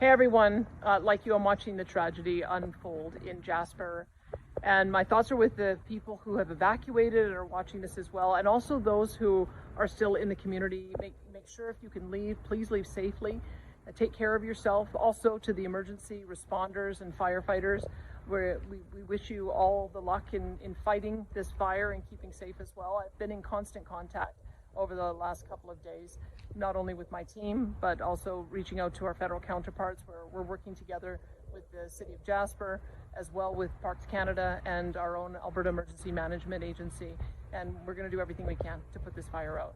Hey everyone, like you, I'm watching the tragedy unfold in Jasper, and my thoughts are with the people who have evacuated and are watching this as well, and also those who are still in the community. Make sure if you can leave, please leave safely. Take care of yourself. Also to the emergency responders and firefighters, we wish you all the luck in fighting this fire and keeping safe as well. I've been in constant contact over the last couple of days, not only with my team, but also reaching out to our federal counterparts, where we're working together with the City of Jasper, as well with Parks Canada and our own Alberta Emergency Management Agency. And we're going to do everything we can to put this fire out.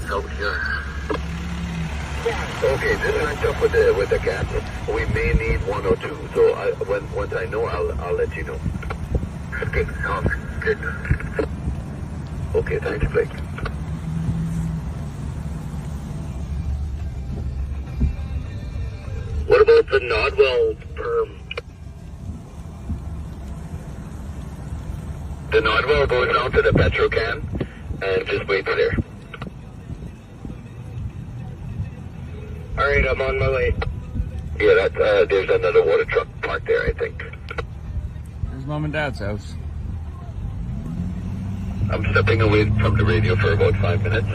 Out here. Okay, this is up with the cat. We may need one or two, so once I know, I'll let you know. Good. Good. Okay, thanks, Blake. What about the Nodwell perm? The Nodwell goes down to the Petrocan and just waits there. Alright, I'm on my way. Yeah, there's another water truck parked there, I think. There's Mom and Dad's house. I'm stepping away from the radio for about 5 minutes.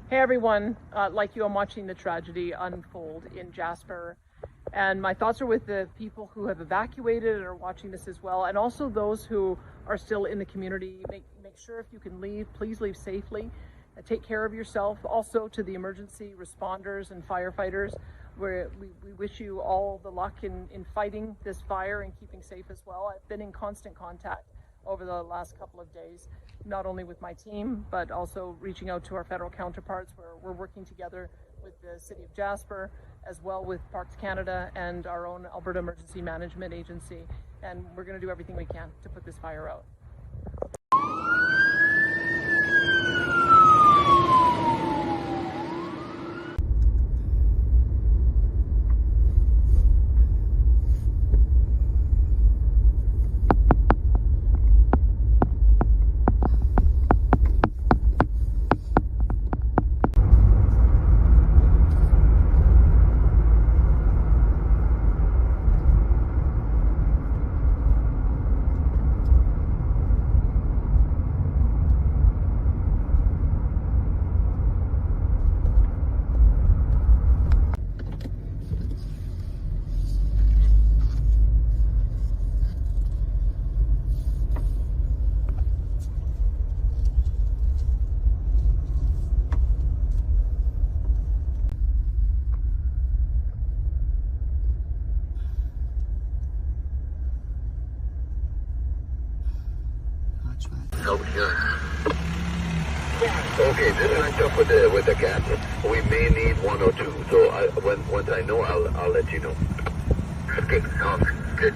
Hey everyone, like you, I'm watching the tragedy unfold in Jasper, and my thoughts are with the people who have evacuated and are watching this as well, and also those who are still in the community. Make sure if you can leave, please leave safely. Take care of yourself. Also to the emergency responders and firefighters, we wish you all the luck in fighting this fire and keeping safe as well. I've been in constant contact over the last couple of days, not only with my team, but also reaching out to our federal counterparts, where we're working together with the City of Jasper, as well with Parks Canada and our own Alberta Emergency Management Agency. And we're going to do everything we can to put this fire out. Out here. Okay, this is up with the cat. We may need one or two, so once I know, I'll let you know. Good, good.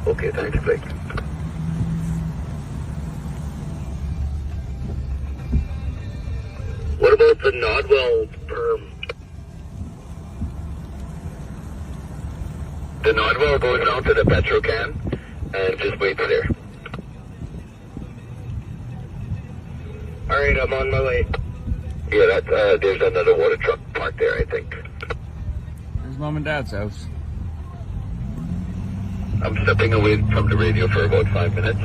Okay, thanks, Blake. What about the Nodwell perm? The Nodwell goes down to the Petrocan and just waits there. Alright, I'm on my way. Yeah, there's another water truck parked there, I think. There's Mom and Dad's house. I'm stepping away from the radio for about 5 minutes.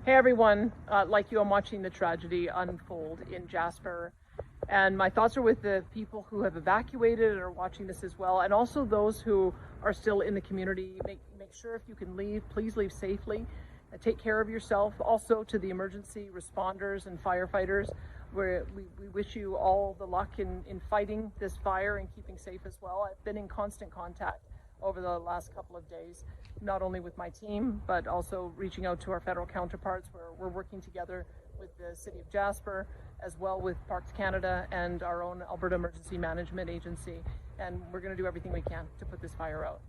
Hey everyone, like you, I'm watching the tragedy unfold in Jasper, and my thoughts are with the people who have evacuated and are watching this as well, and also those who are still in the community. Make sure if you can leave, please leave safely. Take care of yourself. Also to the emergency responders and firefighters, we wish you all the luck in fighting this fire and keeping safe as well. I've been in constant contact over the last couple of days, not only with my team, but also reaching out to our federal counterparts, where we're working together with the City of Jasper, as well with Parks Canada and our own Alberta Emergency Management Agency. And we're going to do everything we can to put this fire out.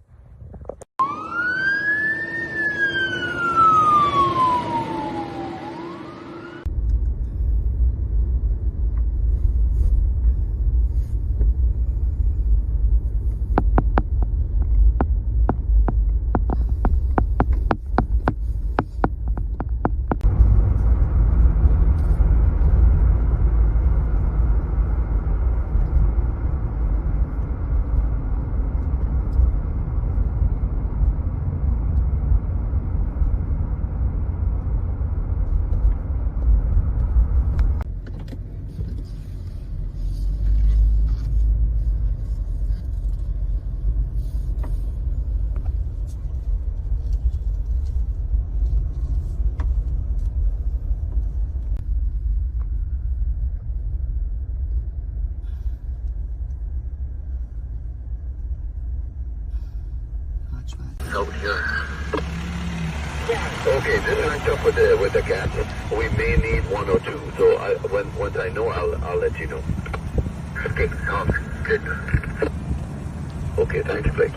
Out here. Okay, this match up with the gas. We may need 102. So once I know, I'll let you know. Good, good. Okay, thanks, Blake.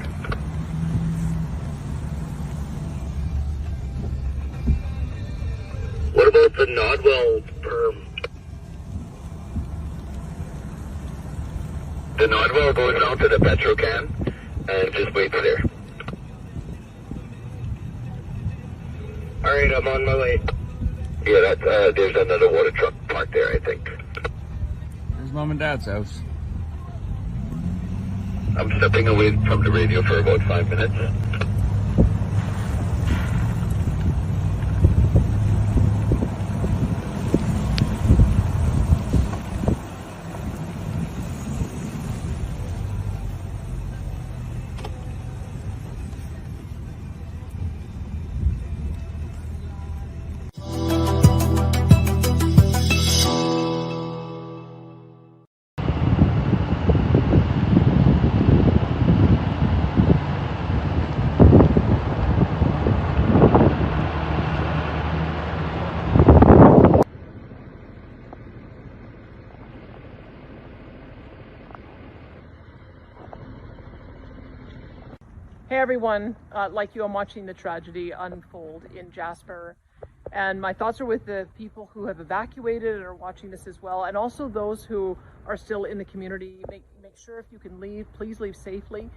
What about the Nodwell perm? The Nodwell goes down to the Petrocan and just waits there. Alright, I'm on my way. Yeah, there's another water truck parked there, I think. There's Mom and Dad's house. I'm stepping away from the radio for about 5 minutes. Hey everyone, like you, I'm watching the tragedy unfold in Jasper, and my thoughts are with the people who have evacuated and are watching this as well, and also those who are still in the community. Make sure if you can leave, please leave safely.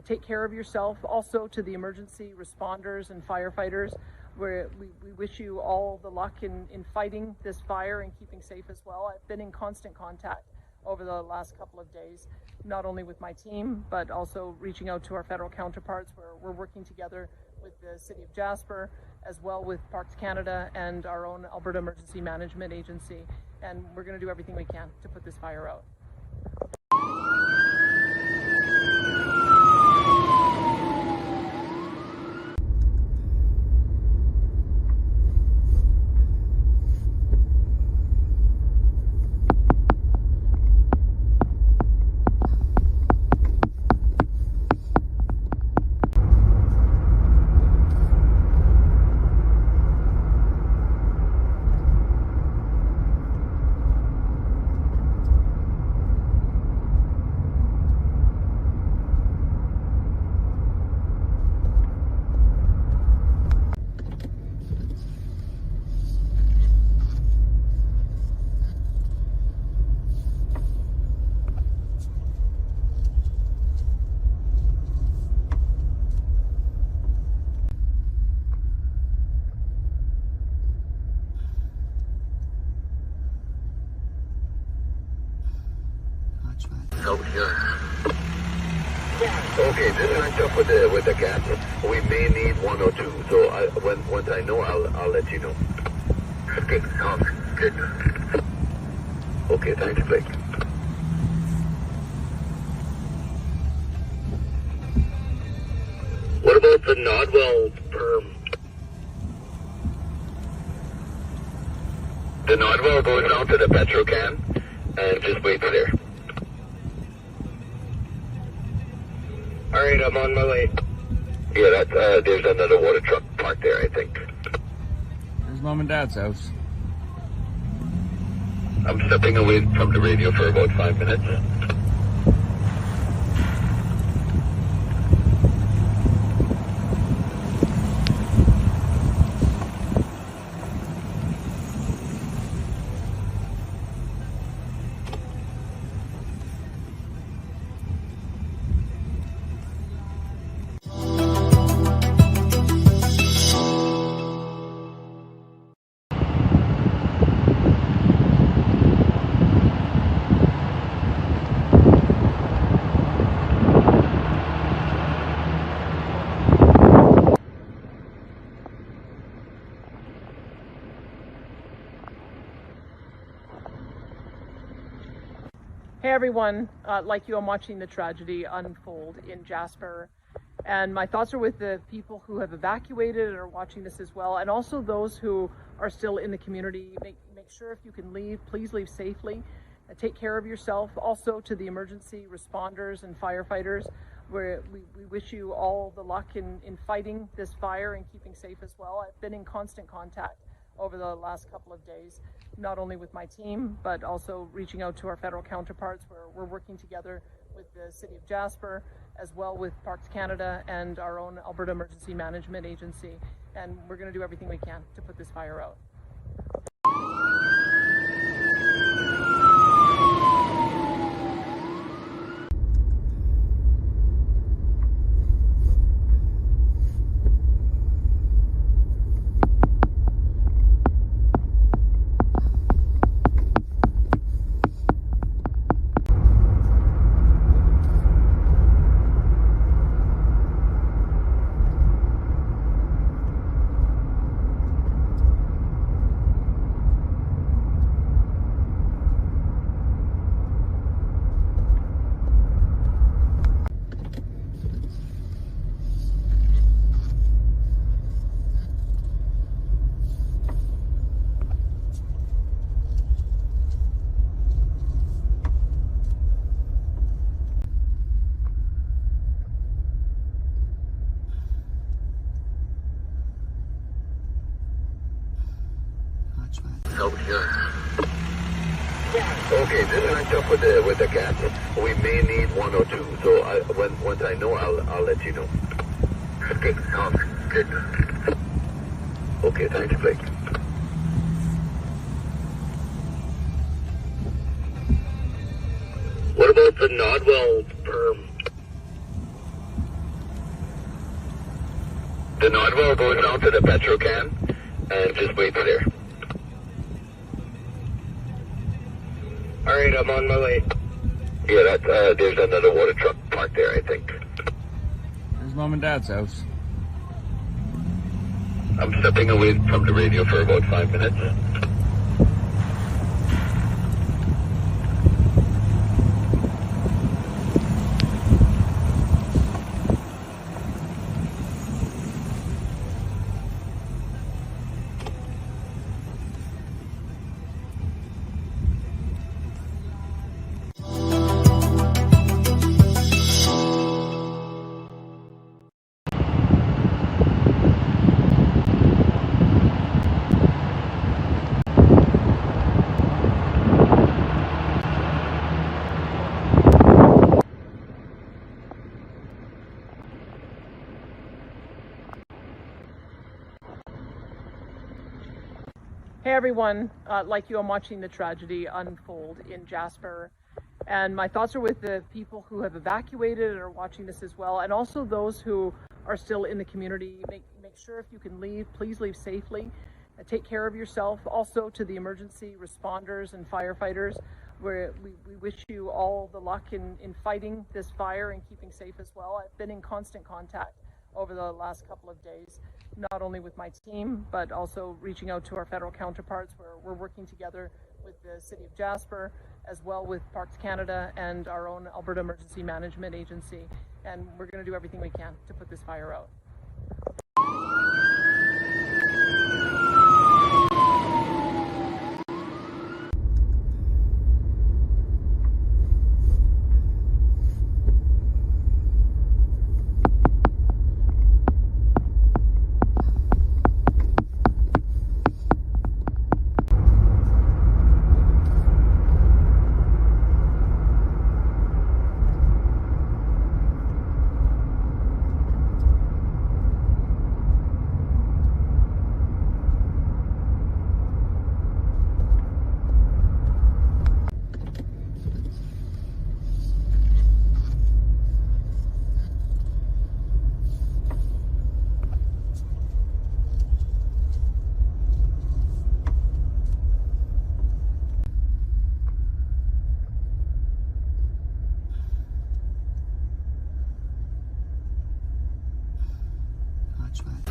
Take care of yourself. Also to the emergency responders and firefighters, we wish you all the luck in fighting this fire and keeping safe as well. I've been in constant contact over the last couple of days, not only with my team, but also reaching out to our federal counterparts where we're working together with the City of Jasper, as well with Parks Canada and our own Alberta Emergency Management Agency. And we're going to do everything we can to put this fire out. Out here. Okay, this linked up with the gas. We may need 102. So once I know, I'll let you know. Good. Good. Okay, thanks, Blake. What about the Nodwell perm? The Nodwell goes down to the Petrocan and just waits there. Alright, I'm on my way. Yeah, there's another water truck parked there, I think. There's Mom and Dad's house. I'm stepping away from the radio for about 5 minutes. Hey everyone, like you, I'm watching the tragedy unfold in Jasper, and my thoughts are with the people who have evacuated and are watching this as well, and also those who are still in the community. Make sure if you can leave, please leave safely. Take care of yourself. Also to the emergency responders and firefighters, we wish you all the luck in fighting this fire and keeping safe as well. I've been in constant contact over the last couple of days, not only with my team, but also reaching out to our federal counterparts where we're working together with the City of Jasper, as well with Parks Canada and our own Alberta Emergency Management Agency. And we're going to do everything we can to put this fire out. Out here. Okay, this linked up with the gas. We may need 102. So once I know, I'll let you know. Good. Good. Okay, thanks, Blake. What about the Nodwell perm? The Nodwell goes down to the Petrocan and just waits there. Alright. Alright, I'm on my way. Yeah, there's another water truck parked there, I think. There's Mom and Dad's house. I'm stepping away from the radio for about 5 minutes. Hey everyone, like you, I'm watching the tragedy unfold in Jasper, and my thoughts are with the people who have evacuated and are watching this as well, and also those who are still in the community. Make sure if you can leave, please leave safely. Take care of yourself. Also to the emergency responders and firefighters, where we wish you all the luck in fighting this fire and keeping safe as well. I've been in constant contact over the last couple of days, not only with my team, but also reaching out to our federal counterparts, where we're working together with the City of Jasper, as well with Parks Canada and our own Alberta Emergency Management Agency. And we're going to do everything we can to put this fire out.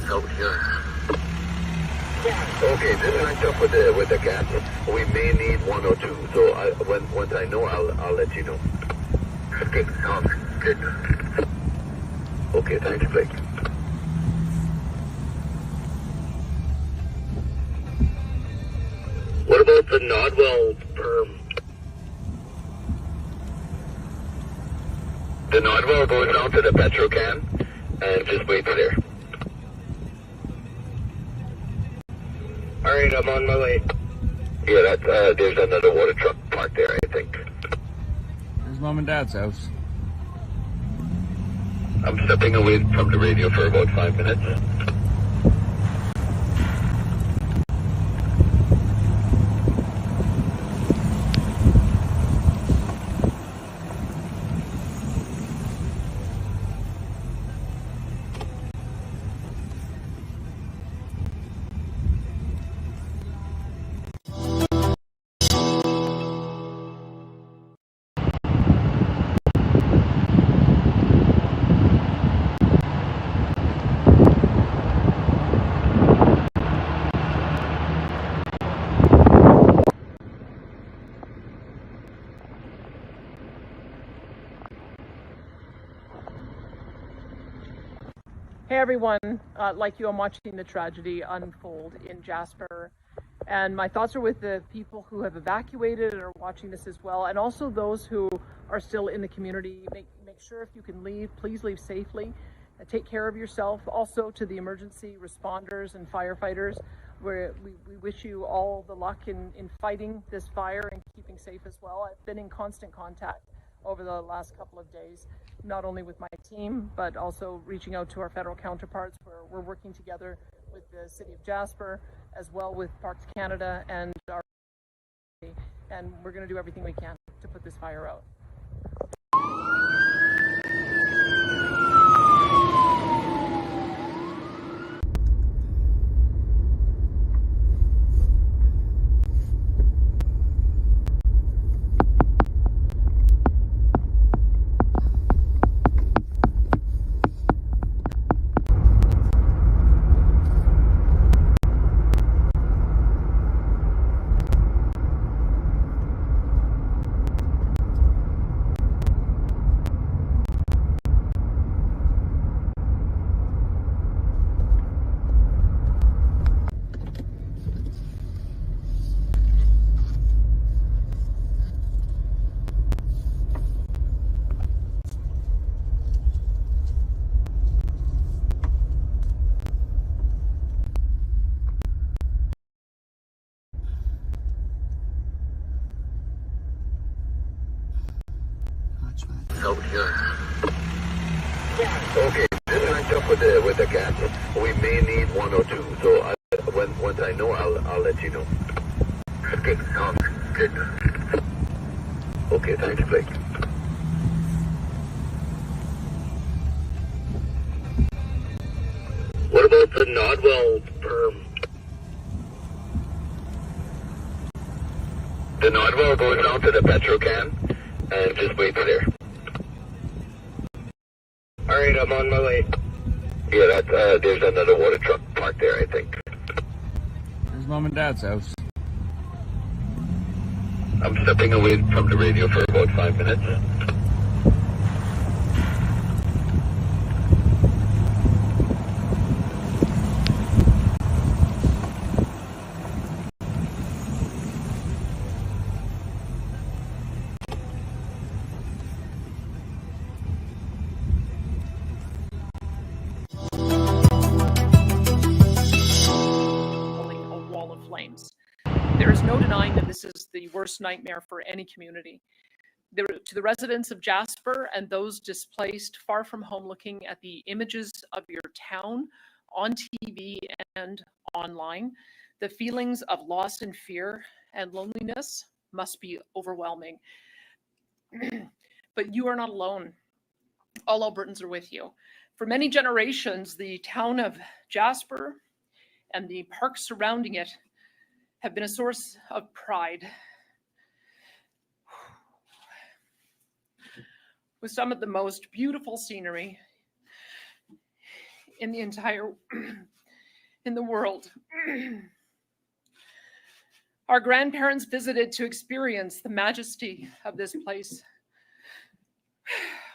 Out here. Okay, this lines up with the gas. We may need 102, so once I know, I'll let you know. Good, good. Okay, thanks, Blake. What about the Nodwell perm? The Nodwell goes down to the Petro can and just waits there. Alright, I'm on my way. Yeah, there's another water truck parked there, I think. There's Mom and Dad's house. I'm stepping away from the radio for about 5 minutes. Hey everyone, like you, I'm watching the tragedy unfold in Jasper, and my thoughts are with the people who have evacuated and are watching this as well, and also those who are still in the community. Make sure if you can leave, please leave safely. Take care of yourself. Also to the emergency responders and firefighters, where we wish you all the luck in fighting this fire and keeping safe as well. I've been in constant contact over the last couple of days, not only with my team, but also reaching out to our federal counterparts, where we're working together with the City of Jasper, as well with Parks Canada and our, and we're going to do everything we can to put this fire out. out here. Okay, just linked up with the captain. We may need 102, so once I know, I'll let you know. Good, good. Okay, thanks, Blake. What about the Nodwell perm? The Nodwell goes down to the Petrocan and just waits there. Alright, I'm on my way. Yeah, there's another water truck parked there, I think. There's Mom and Dad's house. I'm stepping away from the radio for about 5 minutes. There is no denying that this is the worst nightmare for any community. To the residents of Jasper and those displaced far from home looking at the images of your town on TV and online, the feelings of loss and fear and loneliness must be overwhelming. But you are not alone. All Albertans are with you. For many generations, the town of Jasper and the parks surrounding it have been a source of pride. With some of the most beautiful scenery in the entire in the world. Our grandparents visited to experience the majesty of this place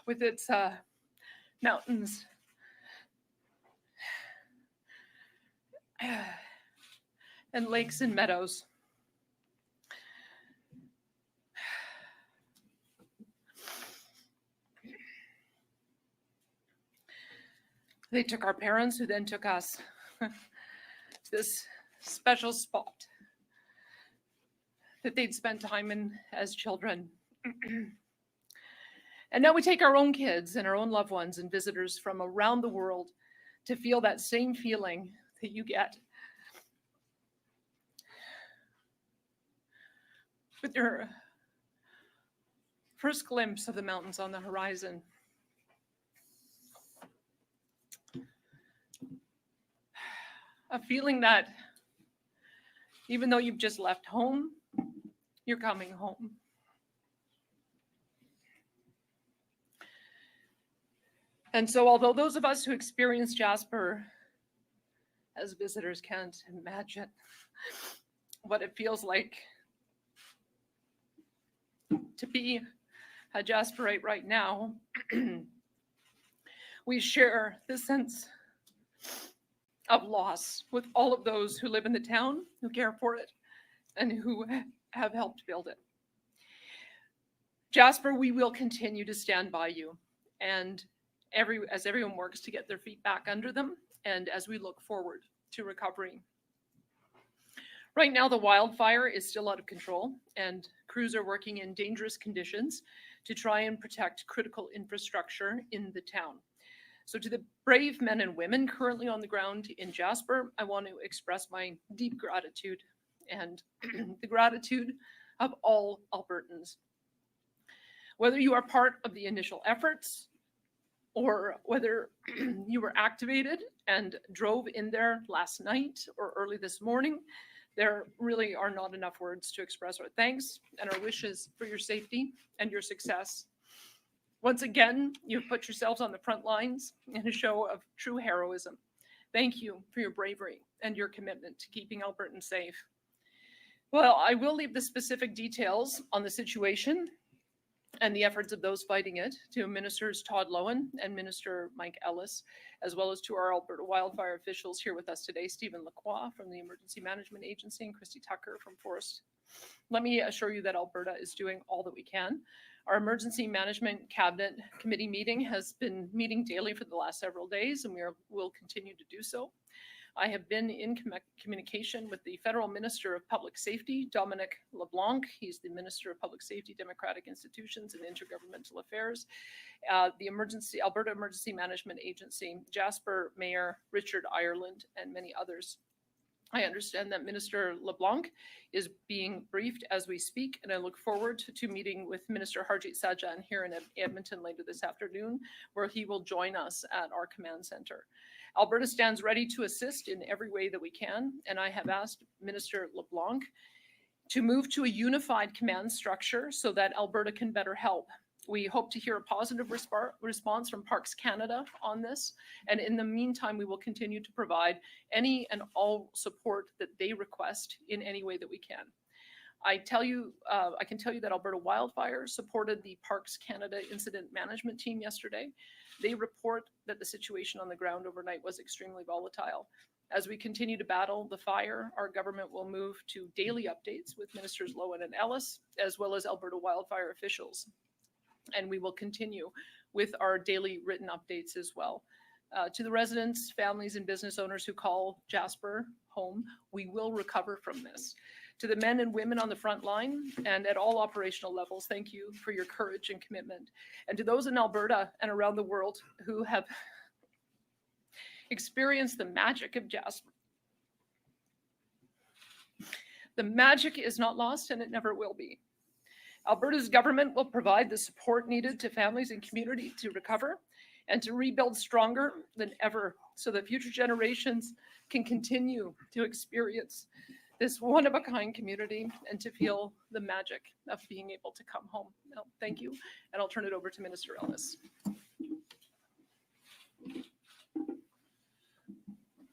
with its mountains and lakes and meadows. They took our parents, who then took us to this special spot that they'd spent time in as children. And now we take our own kids and our own loved ones and visitors from around the world to feel that same feeling that you get with your first glimpse of the mountains on the horizon. A feeling that even though you've just left home, you're coming home. And so although those of us who experience Jasper as visitors can't imagine what it feels like to be a Jasperite right now, we share this sense of loss with all of those who live in the town, who care for it, and who have helped build it. Jasper, we will continue to stand by you, and as everyone works to get their feet back under them, and as we look forward to recovery. Right now, the wildfire is still out of control, and crews are working in dangerous conditions to try and protect critical infrastructure in the town. So to the brave men and women currently on the ground in Jasper, I want to express my deep gratitude and the gratitude of all Albertans. Whether you are part of the initial efforts or whether you were activated and drove in there last night or early this morning, there really are not enough words to express our thanks and our wishes for your safety and your success. Once again, you've put yourselves on the front lines in a show of true heroism. Thank you for your bravery and your commitment to keeping Albertans safe. Well, I will leave the specific details on the situation and the efforts of those fighting it to Ministers Todd Loewen and Minister Mike Ellis, as well as to our Alberta Wildfire officials here with us today, Stephen Lacroix from the Emergency Management Agency and Christy Tucker from Forestry. Let me assure you that Alberta is doing all that we can. Our Emergency Management Cabinet Committee meeting has been meeting daily for the last several days, and will continue to do so. I have been in communication with the Federal Minister of Public Safety, Dominic LeBlanc. He's the Minister of Public Safety, Democratic Institutions and Intergovernmental Affairs, the Alberta Emergency Management Agency, Jasper Mayor Richard Ireland, and many others. I understand that Minister LeBlanc is being briefed as we speak, and I look forward to meeting with Minister Harjit Sajjan here in Edmonton later this afternoon, where he will join us at our command center. Alberta stands ready to assist in every way that we can, and I have asked Minister LeBlanc to move to a unified command structure so that Alberta can better help. We hope to hear a positive response from Parks Canada on this. And in the meantime, we will continue to provide any and all support that they request in any way that we can. I can tell you that Alberta Wildfire supported the Parks Canada incident management team yesterday. They report that the situation on the ground overnight was extremely volatile. As we continue to battle the fire, our government will move to daily updates with Ministers Loewen and Ellis, as well as Alberta Wildfire officials. And we will continue with our daily written updates as well. To the residents, families, and business owners who call Jasper home, we will recover from this. To the men and women on the front line and at all operational levels, thank you for your courage and commitment. And to those in Alberta and around the world who have experienced the magic of Jasper, the magic is not lost and it never will be. Alberta's government will provide the support needed to families and community to recover and to rebuild stronger than ever so that future generations can continue to experience this one-of-a-kind community and to feel the magic of being able to come home. Well, thank you, and I'll turn it over to Minister Ellis.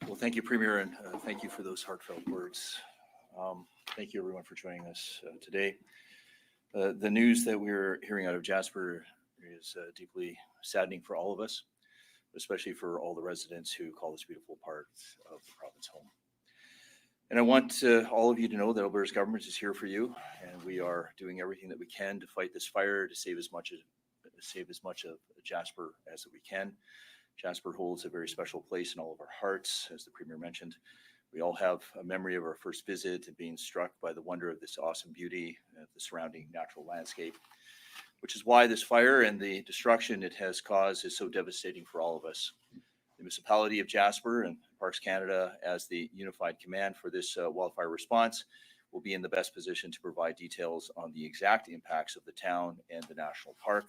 Well, thank you, Premier, and thank you for those heartfelt words. Thank you, everyone, for joining us today. The news that we're hearing out of Jasper is deeply saddening for all of us, especially for all the residents who call this beautiful part of the province home. And I want all of you to know that Alberta's government is here for you, and we are doing everything that we can to fight this fire, to save as much of Jasper as we can. Jasper holds a very special place in all of our hearts, as the Premier mentioned. We all have a memory of our first visit and being struck by the wonder of this awesome beauty of the surrounding natural landscape, which is why this fire and the destruction it has caused is so devastating for all of us. The municipality of Jasper and Parks Canada, as the unified command for this wildfire response, will be in the best position to provide details on the exact impacts of the town and the national park.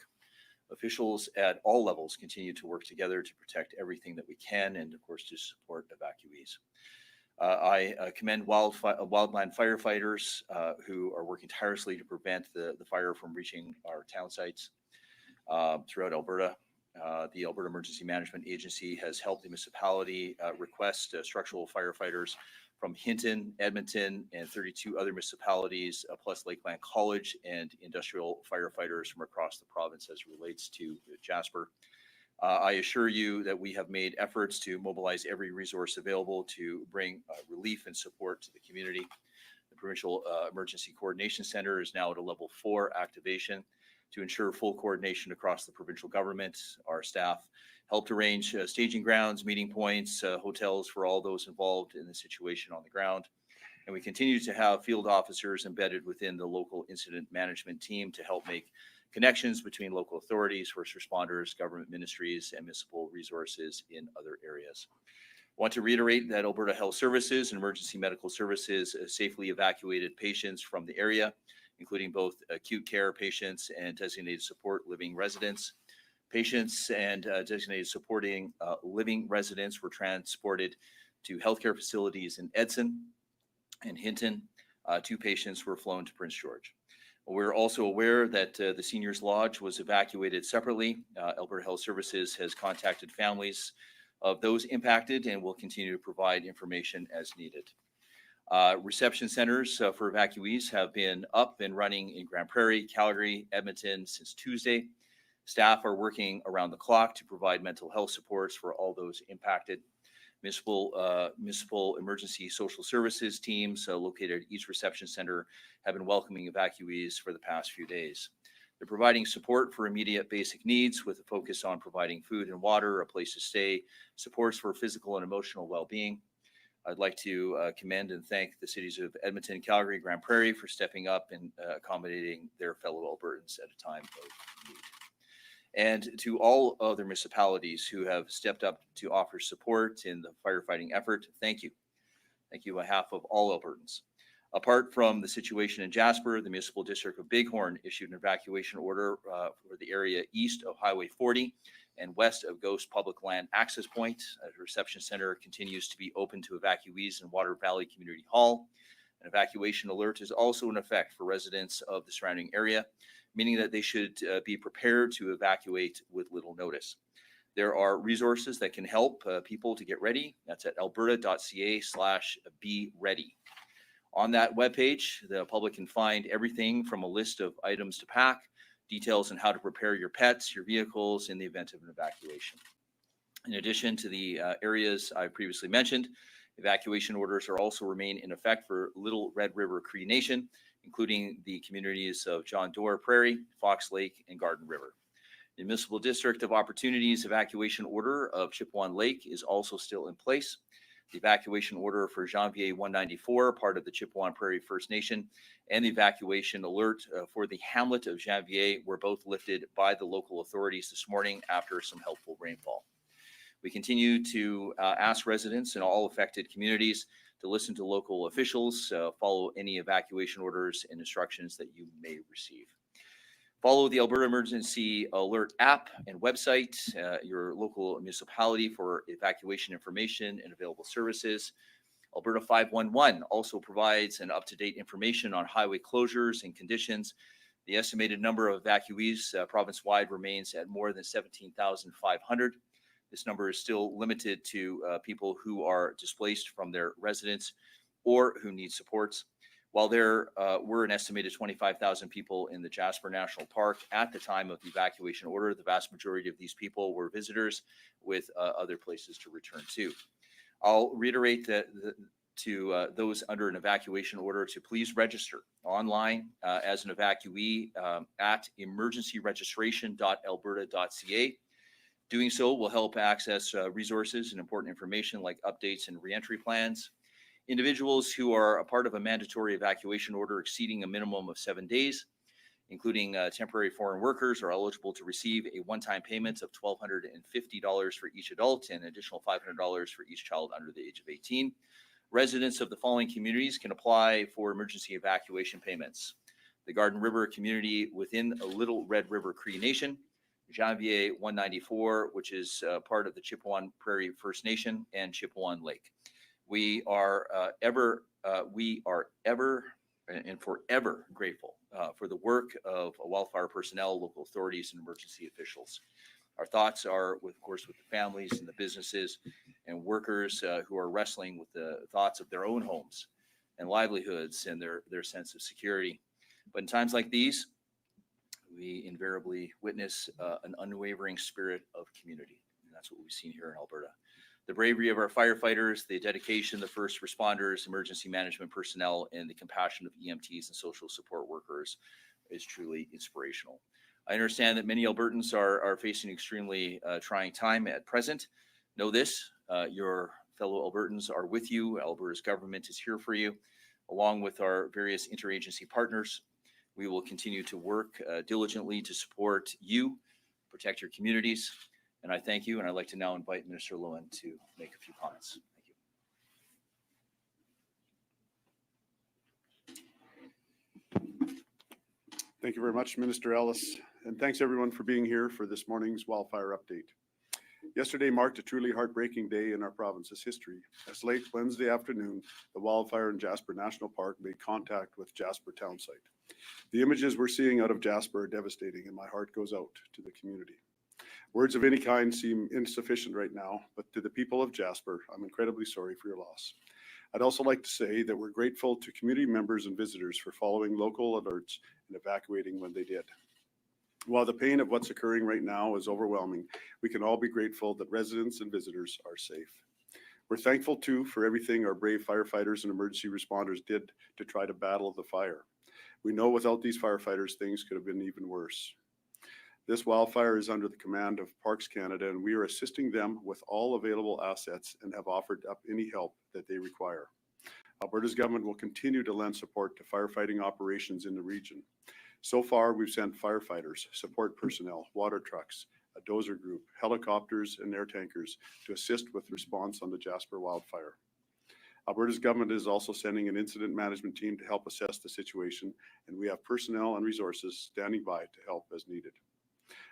Officials at all levels continue to work together to protect everything that we can and, of course, to support evacuees. I commend wildland firefighters who are working tirelessly to prevent the fire from reaching our town sites throughout Alberta. The Alberta Emergency Management Agency has helped the municipality request structural firefighters from Hinton, Edmonton, and 32 other municipalities, plus Lakeland College, and industrial firefighters from across the province as it relates to Jasper. I assure you that we have made efforts to mobilize every resource available to bring relief and support to the community. The Provincial Emergency Coordination Center is now at a level 4 activation to ensure full coordination across the provincial government. Our staff helped arrange staging grounds, meeting points, hotels for all those involved in the situation on the ground. And we continue to have field officers embedded within the local incident management team to help make connections between local authorities, first responders, government ministries, and municipal resources in other areas. I want to reiterate that Alberta Health Services and Emergency Medical Services safely evacuated patients from the area, including both acute care patients and designated support living residents. Patients and designated supporting living residents were transported to healthcare facilities in Edson and Hinton. 2 patients were flown to Prince George. We're also aware that the Seniors Lodge was evacuated separately. Alberta Health Services has contacted families of those impacted and will continue to provide information as needed. Reception centers for evacuees have been up and running in Grand Prairie, Calgary, Edmonton since Tuesday. Staff are working around the clock to provide mental health supports for all those impacted. Municipal emergency social services teams located at each reception center have been welcoming evacuees for the past few days. They're providing support for immediate basic needs with a focus on providing food and water, a place to stay, supports for physical and emotional well-being. I'd like to commend and thank the cities of Edmonton, Calgary, Grand Prairie for stepping up and accommodating their fellow Albertans at a time of need. And to all other municipalities who have stepped up to offer support in the firefighting effort, thank you. Thank you on behalf of all Albertans. Apart from the situation in Jasper, the municipal district of Bighorn issued an evacuation order for the area east of Highway 40 and west of Ghost Public Land Access Point. The reception center continues to be open to evacuees in Water Valley Community Hall. An evacuation alert is also in effect for residents of the surrounding area, meaning that they should be prepared to evacuate with little notice. There are resources that can help people to get ready. That's at alberta.ca/be ready. On that webpage, the public can find everything from a list of items to pack, details on how to prepare your pets, your vehicles in the event of an evacuation. In addition to the areas I previously mentioned, evacuation orders are also remain in effect for Little Red River Cree Nation, including the communities of John Doerr Prairie, Fox Lake, and Garden River. The Municipal District of Opportunities evacuation order of Chippewa Lake is also still in place. The evacuation order for Janvier 194, part of the Chippewa Prairie First Nation, and the evacuation alert for the hamlet of Janvier were both lifted by the local authorities this morning after some helpful rainfall. We continue to ask residents in all affected communities to listen to local officials, follow any evacuation orders and instructions that you may receive. Follow the Alberta Emergency Alert app and website, your local municipality for evacuation information and available services. Alberta 511 also provides an up-to-date information on highway closures and conditions. The estimated number of evacuees province-wide remains at more than 17,500. This number is still limited to people who are displaced from their residence or who need supports. While there were an estimated 25,000 people in the Jasper National Park at the time of the evacuation order, the vast majority of these people were visitors with other places to return to. I'll reiterate that to those under an evacuation order to please register online as an evacuee at emergencyregistration.alberta.ca. Doing so will help access resources and important information like updates and reentry plans. Individuals who are a part of a mandatory evacuation order exceeding a minimum of 7 days, including temporary foreign workers, are eligible to receive a one-time payment of $1,250 for each adult and an additional $500 for each child under the age of 18. Residents of the following communities can apply for emergency evacuation payments: the Garden River community within a Little Red River Cree Nation, Janvier 194, which is part of the Chippewa Prairie First Nation, and Chippewa Lake. We are ever and forever grateful for the work of wildfire personnel, local authorities, and emergency officials. Our thoughts are, of course, with the families and the businesses and workers who are wrestling with the thoughts of their own homes and livelihoods and their sense of security. But in times like these, we invariably witness an unwavering spirit of community. And that's what we've seen here in Alberta. The bravery of our firefighters, the dedication of the first responders, emergency management personnel, and the compassion of EMTs and social support workers is truly inspirational. I understand that many Albertans are facing extremely trying time at present. Know this, your fellow Albertans are with you. Alberta's government is here for you, along with our various interagency partners. We will continue to work diligently to support you, protect your communities. And I thank you, and I'd like to now invite Minister Loewen to make a few comments. Thank you. Thank you very much, Minister Ellis, and thanks everyone for being here for this morning's wildfire update. Yesterday marked a truly heartbreaking day in our province's history, as late Wednesday afternoon, the wildfire in Jasper National Park made contact with Jasper townsite. The images we're seeing out of Jasper are devastating, and my heart goes out to the community. Words of any kind seem insufficient right now, but to the people of Jasper, I'm incredibly sorry for your loss. I'd also like to say that we're grateful to community members and visitors for following local alerts and evacuating when they did. While the pain of what's occurring right now is overwhelming, we can all be grateful that residents and visitors are safe. We're thankful too for everything our brave firefighters and emergency responders did to try to battle the fire. We know without these firefighters, things could have been even worse. This wildfire is under the command of Parks Canada, and we are assisting them with all available assets and have offered up any help that they require. Alberta's government will continue to lend support to firefighting operations in the region. So far, we've sent firefighters, support personnel, water trucks, a dozer group, helicopters, and air tankers to assist with response on the Jasper wildfire. Alberta's government is also sending an incident management team to help assess the situation, and we have personnel and resources standing by to help as needed.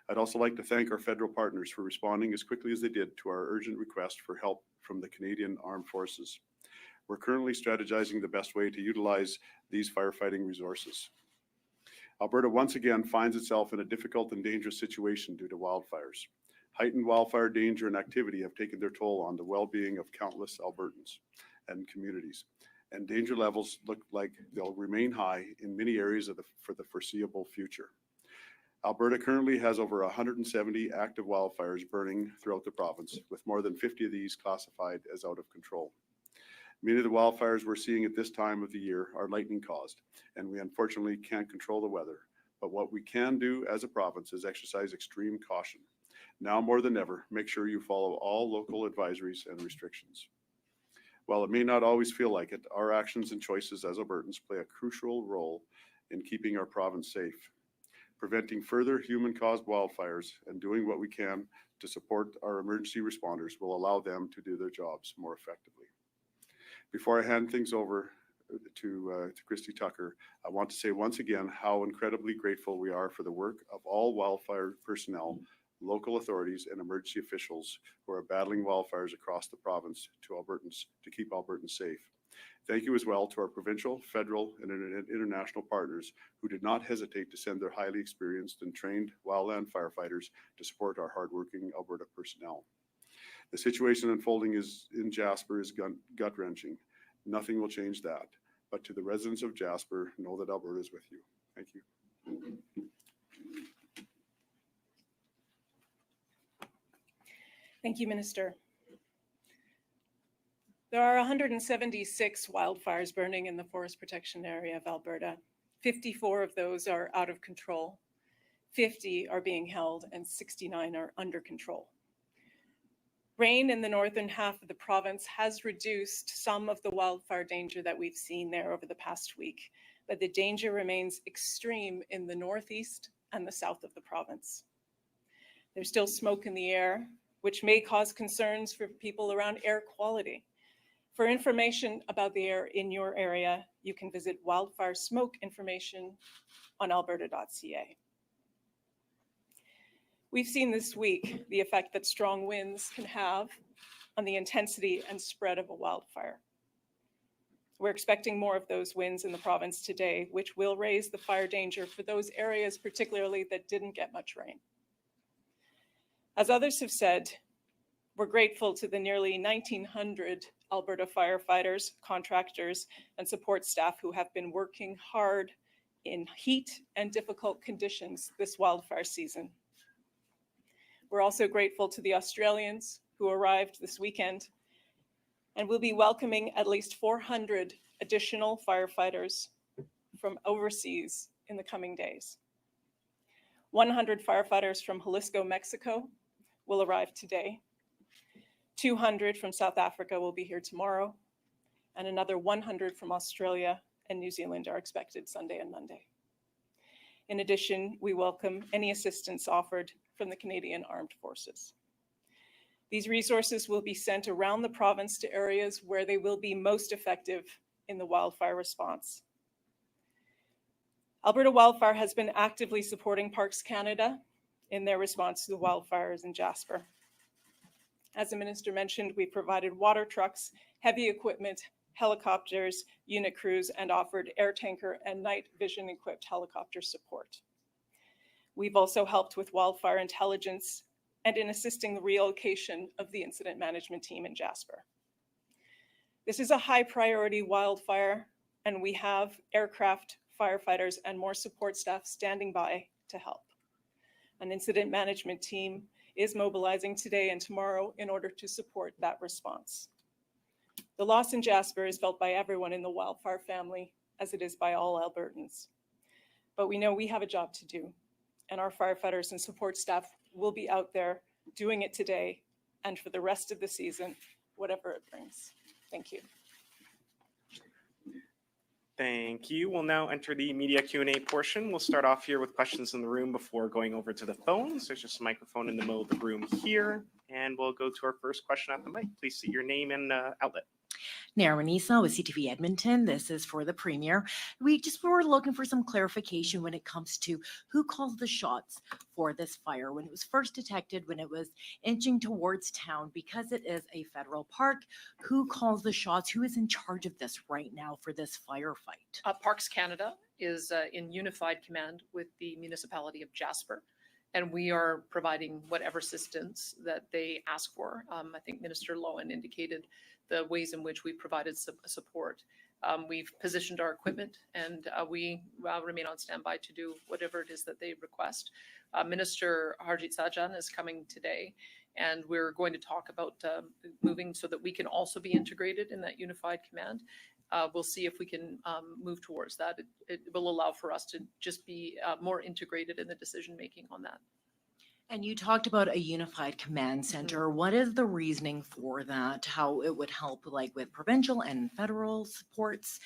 I'd also like to thank our federal partners for responding as quickly as they did to our urgent request for help from the Canadian Armed Forces. We're currently strategizing the best way to utilize these firefighting resources. Alberta once again finds itself in a difficult and dangerous situation due to wildfires. Heightened wildfire danger and activity have taken their toll on the well-being of countless Albertans and communities, and danger levels look like they'll remain high in many areas for the foreseeable future. Alberta currently has over 170 active wildfires burning throughout the province, with more than 50 of these classified as out of control. Many of the wildfires we're seeing at this time of the year are lightning caused, and we unfortunately can't control the weather. But what we can do as a province is exercise extreme caution. Now more than ever, make sure you follow all local advisories and restrictions. While it may not always feel like it, our actions and choices as Albertans play a crucial role in keeping our province safe. Preventing further human-caused wildfires and doing what we can to support our emergency responders will allow them to do their jobs more effectively. Before I hand things over to Christy Tucker, I want to say once again how incredibly grateful we are for the work of all wildfire personnel, local authorities, and emergency officials who are battling wildfires across the province to keep Albertans safe. Thank you as well to our provincial, federal, and international partners who did not hesitate to send their highly experienced and trained wildland firefighters to support our hardworking Alberta personnel. The situation unfolding in Jasper is gut-wrenching. Nothing will change that. But to the residents of Jasper, know that Alberta is with you. Thank you. Thank you, Minister. There are 176 wildfires burning in the forest protection area of Alberta. 54 of those are out of control, 50 are being held, and 69 are under control. Rain in the northern half of the province has reduced some of the wildfire danger that we've seen there over the past week, but the danger remains extreme in the northeast and the south of the province. There's still smoke in the air, which may cause concerns for people around air quality. For information about the air in your area, you can visit wildfire smoke information on alberta.ca. We've seen this week the effect that strong winds can have on the intensity and spread of a wildfire. We're expecting more of those winds in the province today, which will raise the fire danger for those areas particularly that didn't get much rain. As others have said, we're grateful to the nearly 1,900 Alberta firefighters, contractors, and support staff who have been working hard in heat and difficult conditions this wildfire season. We're also grateful to the Australians who arrived this weekend, and we'll be welcoming at least 400 additional firefighters from overseas in the coming days. 100 firefighters from Jalisco, Mexico will arrive today. 200 from South Africa will be here tomorrow, and another 100 from Australia and New Zealand are expected Sunday and Monday. In addition, we welcome any assistance offered from the Canadian Armed Forces. These resources will be sent around the province to areas where they will be most effective in the wildfire response. Alberta Wildfire has been actively supporting Parks Canada in their response to the wildfires in Jasper. As the minister mentioned, we provided water trucks, heavy equipment, helicopters, unit crews, and offered air tanker and night vision equipped helicopter support. We've also helped with wildfire intelligence and in assisting the relocation of the incident management team in Jasper. This is a high priority wildfire, and we have aircraft, firefighters, and more support staff standing by to help. An incident management team is mobilizing today and tomorrow in order to support that response. The loss in Jasper is felt by everyone in the wildfire family, as it is by all Albertans. But we know we have a job to do. and our firefighters and support staff will be out there doing it today and for the rest of the season, whatever it brings. Thank you. Thank you. We'll now enter the media Q&A portion. We'll start off here with questions in the room before going over to the phones. There's just a microphone in the middle of the room here, and we'll go to our first question at the mic. Please state your name and outlet. Naramanisa with CTV Edmonton. This is for the Premier. We were looking for some clarification when it comes to who calls the shots for this fire. When it was first detected, when it was inching towards town, because it is a federal park, who calls the shots? Who is in charge of this right now for this firefight? Parks Canada is in unified command with the municipality of Jasper, and we are providing whatever assistance that they ask for. I think Minister Loewen indicated the ways in which we provided support. We've positioned our equipment, and we remain on standby to do whatever it is that they request. Minister Harjit Sajjan is coming today, and we're going to talk about moving so that we can also be integrated in that unified command. We'll see if we can move towards that. It will allow for us to just be more integrated in the decision-making on that. And you talked about a unified command center. What is the reasoning for that? How it would help, like with provincial and federal supports,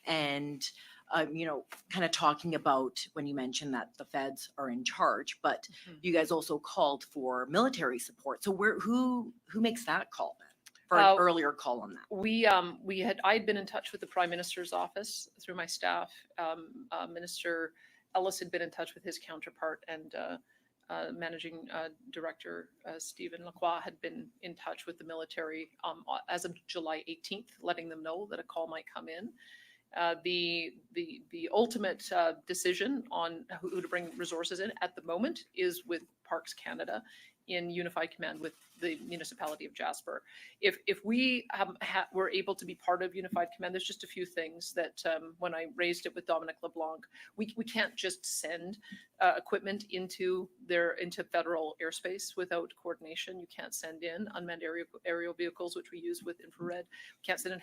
and kind of talking about when you mentioned that the feds are in charge, but you guys also called for military support. So who makes that call then? For an earlier call on that. I'd been in touch with the Prime Minister's office through my staff. Minister Ellis had been in touch with his counterpart, and Managing Director Stephen Lacroix had been in touch with the military as of July 18th, letting them know that a call might come in. The ultimate decision on who to bring resources in at the moment is with Parks Canada in unified command with the municipality of Jasper. If we were able to be part of unified command, there's just a few things that when I raised it with Dominic LeBlanc, we can't just send equipment into federal airspace without coordination. You can't send in unmanned aerial vehicles, which we use with infrared. We can't send in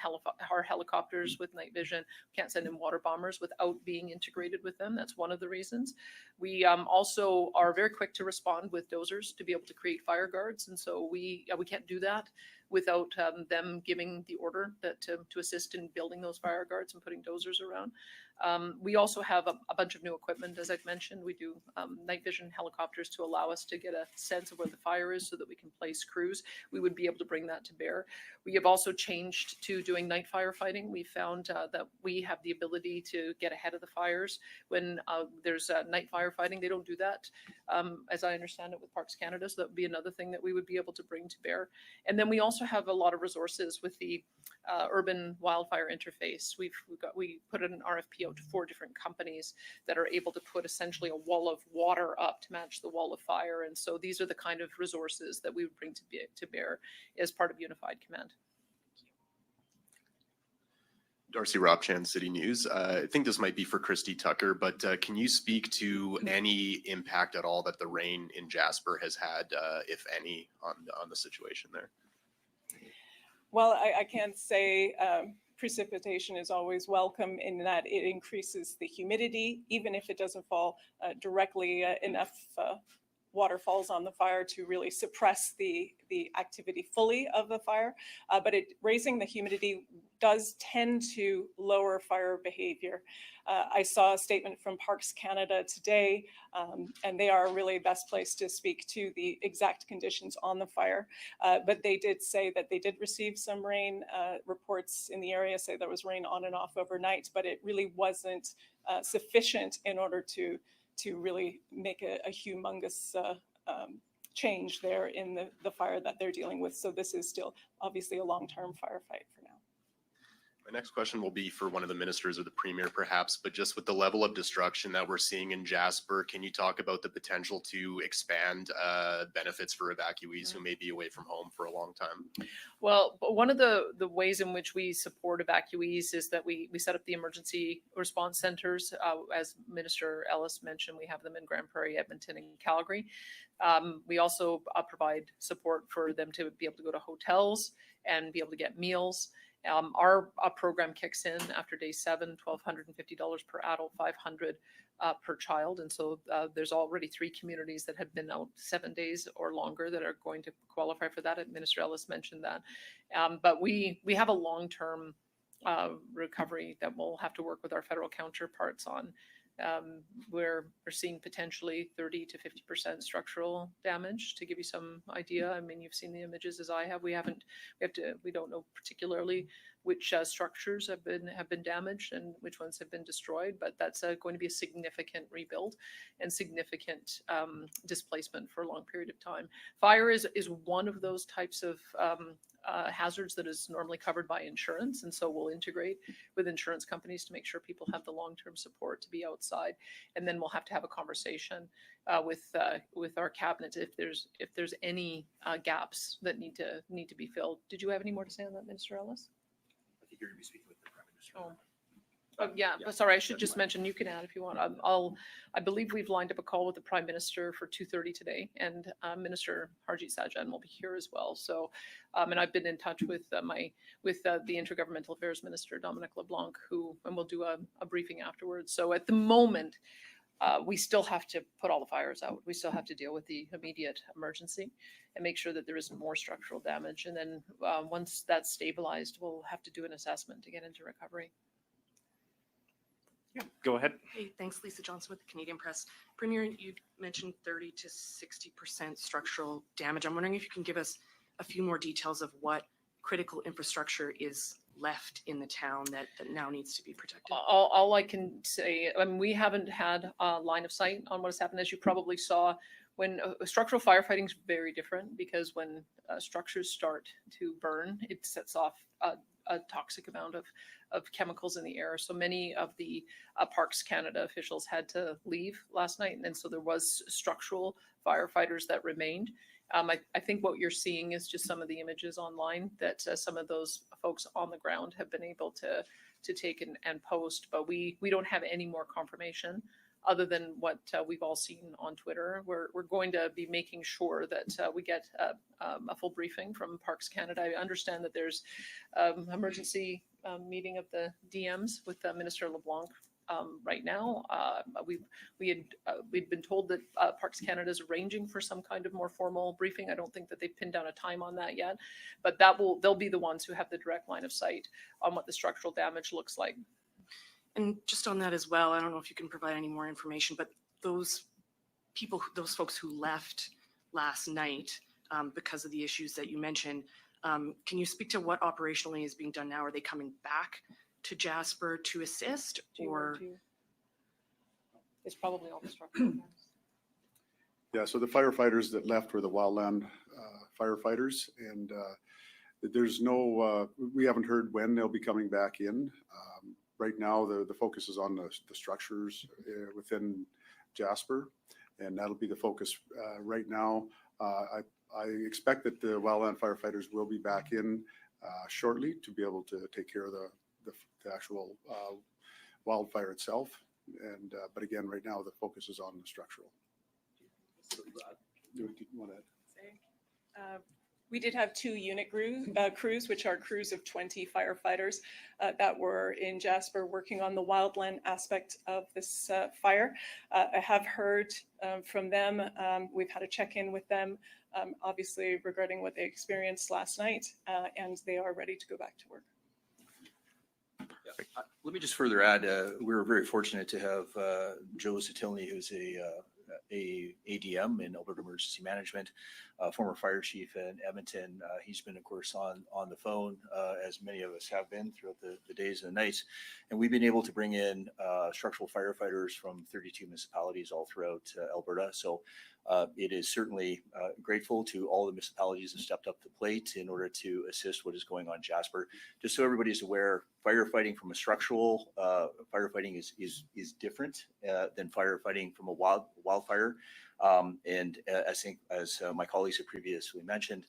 our helicopters with night vision. We can't send in water bombers without being integrated with them. That's one of the reasons. We also are very quick to respond with dozers to be able to create fire guards, and so we can't do that without them giving the order that to assist in building those fire guards and putting dozers around. We also have a bunch of new equipment, as I've mentioned. We do night vision helicopters to allow us to get a sense of where the fire is so that we can place crews. We would be able to bring that to bear. We have also changed to doing night firefighting. We found that we have the ability to get ahead of the fires. When there's night firefighting, they don't do that, as I understand it, with Parks Canada. So that would be another thing that we would be able to bring to bear. And then we also have a lot of resources with the urban wildfire interface. We put an RFP out to 4 different companies that are able to put essentially a wall of water up to match the wall of fire. And so these are the kind of resources that we would bring to bear as part of unified command. Darcy Robchan, City News. I think this might be for Christy Tucker, but can you speak to any impact at all that the rain in Jasper has had, if any, on the situation there? Well, I can't say precipitation is always welcome in that it increases the humidity, even if it doesn't fall directly enough water falls on the fire to really suppress the activity fully of the fire. But raising the humidity does tend to lower fire behavior. I saw a statement from Parks Canada today, and they are really best placed to speak to the exact conditions on the fire. But they did say that they did receive some rain. Reports in the area say there was rain on and off overnight, but it really wasn't sufficient in order to really make a humongous change there in the fire that they're dealing with. So this is still obviously a long-term firefight for now. My next question will be for one of the ministers or the premier perhaps, but just with the level of destruction that we're seeing in Jasper, can you talk about the potential to expand benefits for evacuees who may be away from home for a long time? Well, one of the ways in which we support evacuees is that we set up the emergency response centers. As Minister Ellis mentioned, we have them in Grand Prairie, Edmonton, and Calgary. We also provide support for them to be able to go to hotels and be able to get meals. Our program kicks in after day 7, $1,250 per adult, $500 per child. And so there's already 3 communities that have been out 7 days or longer that are going to qualify for that. Minister Ellis mentioned that. But we have a long-term recovery that we'll have to work with our federal counterparts on. We're seeing potentially 30 to 50% structural damage. To give you some idea, I mean, you've seen the images as I have. We don't know particularly which structures have been damaged and which ones have been destroyed, but that's going to be a significant rebuild and significant displacement for a long period of time. Fire is one of those types of hazards that is normally covered by insurance, and so we'll integrate with insurance companies to make sure people have the long-term support to be outside. And then we'll have to have a conversation with our cabinet if there's any gaps that need to be filled. Did you have any more to say on that, Minister Ellis? I think you're going to be speaking with the Prime Minister. Yeah, but sorry, I should just mention, you can add if you want. I believe we've lined up a call with the Prime Minister for 2:30 today, and Minister Harjit Sajjan will be here as well. So, and I've been in touch with the Intergovernmental Affairs Minister, Dominic LeBlanc, and we'll do a briefing afterwards. So at the moment, we still have to put all the fires out. We still have to deal with the immediate emergency and make sure that there isn't more structural damage. And then once that's stabilized, we'll have to do an assessment to get into recovery. Yeah, go ahead. Hey, thanks, Lisa Johnson with the Canadian Press. Premier, you mentioned 30 to 60% structural damage. I'm wondering if you can give us a few more details of what critical infrastructure is left in the town that now needs to be protected. All I can say, I mean, we haven't had a line of sight on what has happened. As you probably saw, when structural firefighting is very different, because when structures start to burn, it sets off a toxic amount of chemicals in the air. So many of the Parks Canada officials had to leave last night, and so there was structural firefighters that remained. I think what you're seeing is just some of the images online that some of those folks on the ground have been able to take and post, but we don't have any more confirmation other than what we've all seen on Twitter. We're going to be making sure that we get a full briefing from Parks Canada. I understand that there's emergency meeting of the DMs with Minister LeBlanc right now. We'd been told that Parks Canada is arranging for some kind of more formal briefing. I don't think that they've pinned down a time on that yet, but they'll be the ones who have the direct line of sight on what the structural damage looks like. And just on that as well, I don't know if you can provide any more information, but those folks who left last night because of the issues that you mentioned, can you speak to what operationally is being done now? Are they coming back to Jasper to assist, or? It's probably all the structural damage. Yeah, so the firefighters that left were the wildland firefighters, and we haven't heard when they'll be coming back in. Right now, the focus is on the structures within Jasper, and that'll be the focus right now. I expect that the wildland firefighters will be back in shortly to be able to take care of the actual wildfire itself. And but again, right now the focus is on the structural. Do you want to add? We did have 2 unit crews, which are crews of 20 firefighters that were in Jasper working on the wildland aspect of this fire. I have heard from them. We've had a check-in with them, obviously regarding what they experienced last night, and they are ready to go back to work. Yeah. Let me just further add, we were very fortunate to have Joe Satilny, who's a ADM in Alberta Emergency Management, former fire chief in Edmonton. He's been, of course, on the phone, as many of us have been throughout the days and the nights. And we've been able to bring in structural firefighters from 32 municipalities all throughout Alberta. So it is certainly grateful to all the municipalities that stepped up to the plate in order to assist what is going on in Jasper. Just so everybody's aware, firefighting from a structural firefighting is different than firefighting from a wildfire. And I think, as my colleagues have previously mentioned,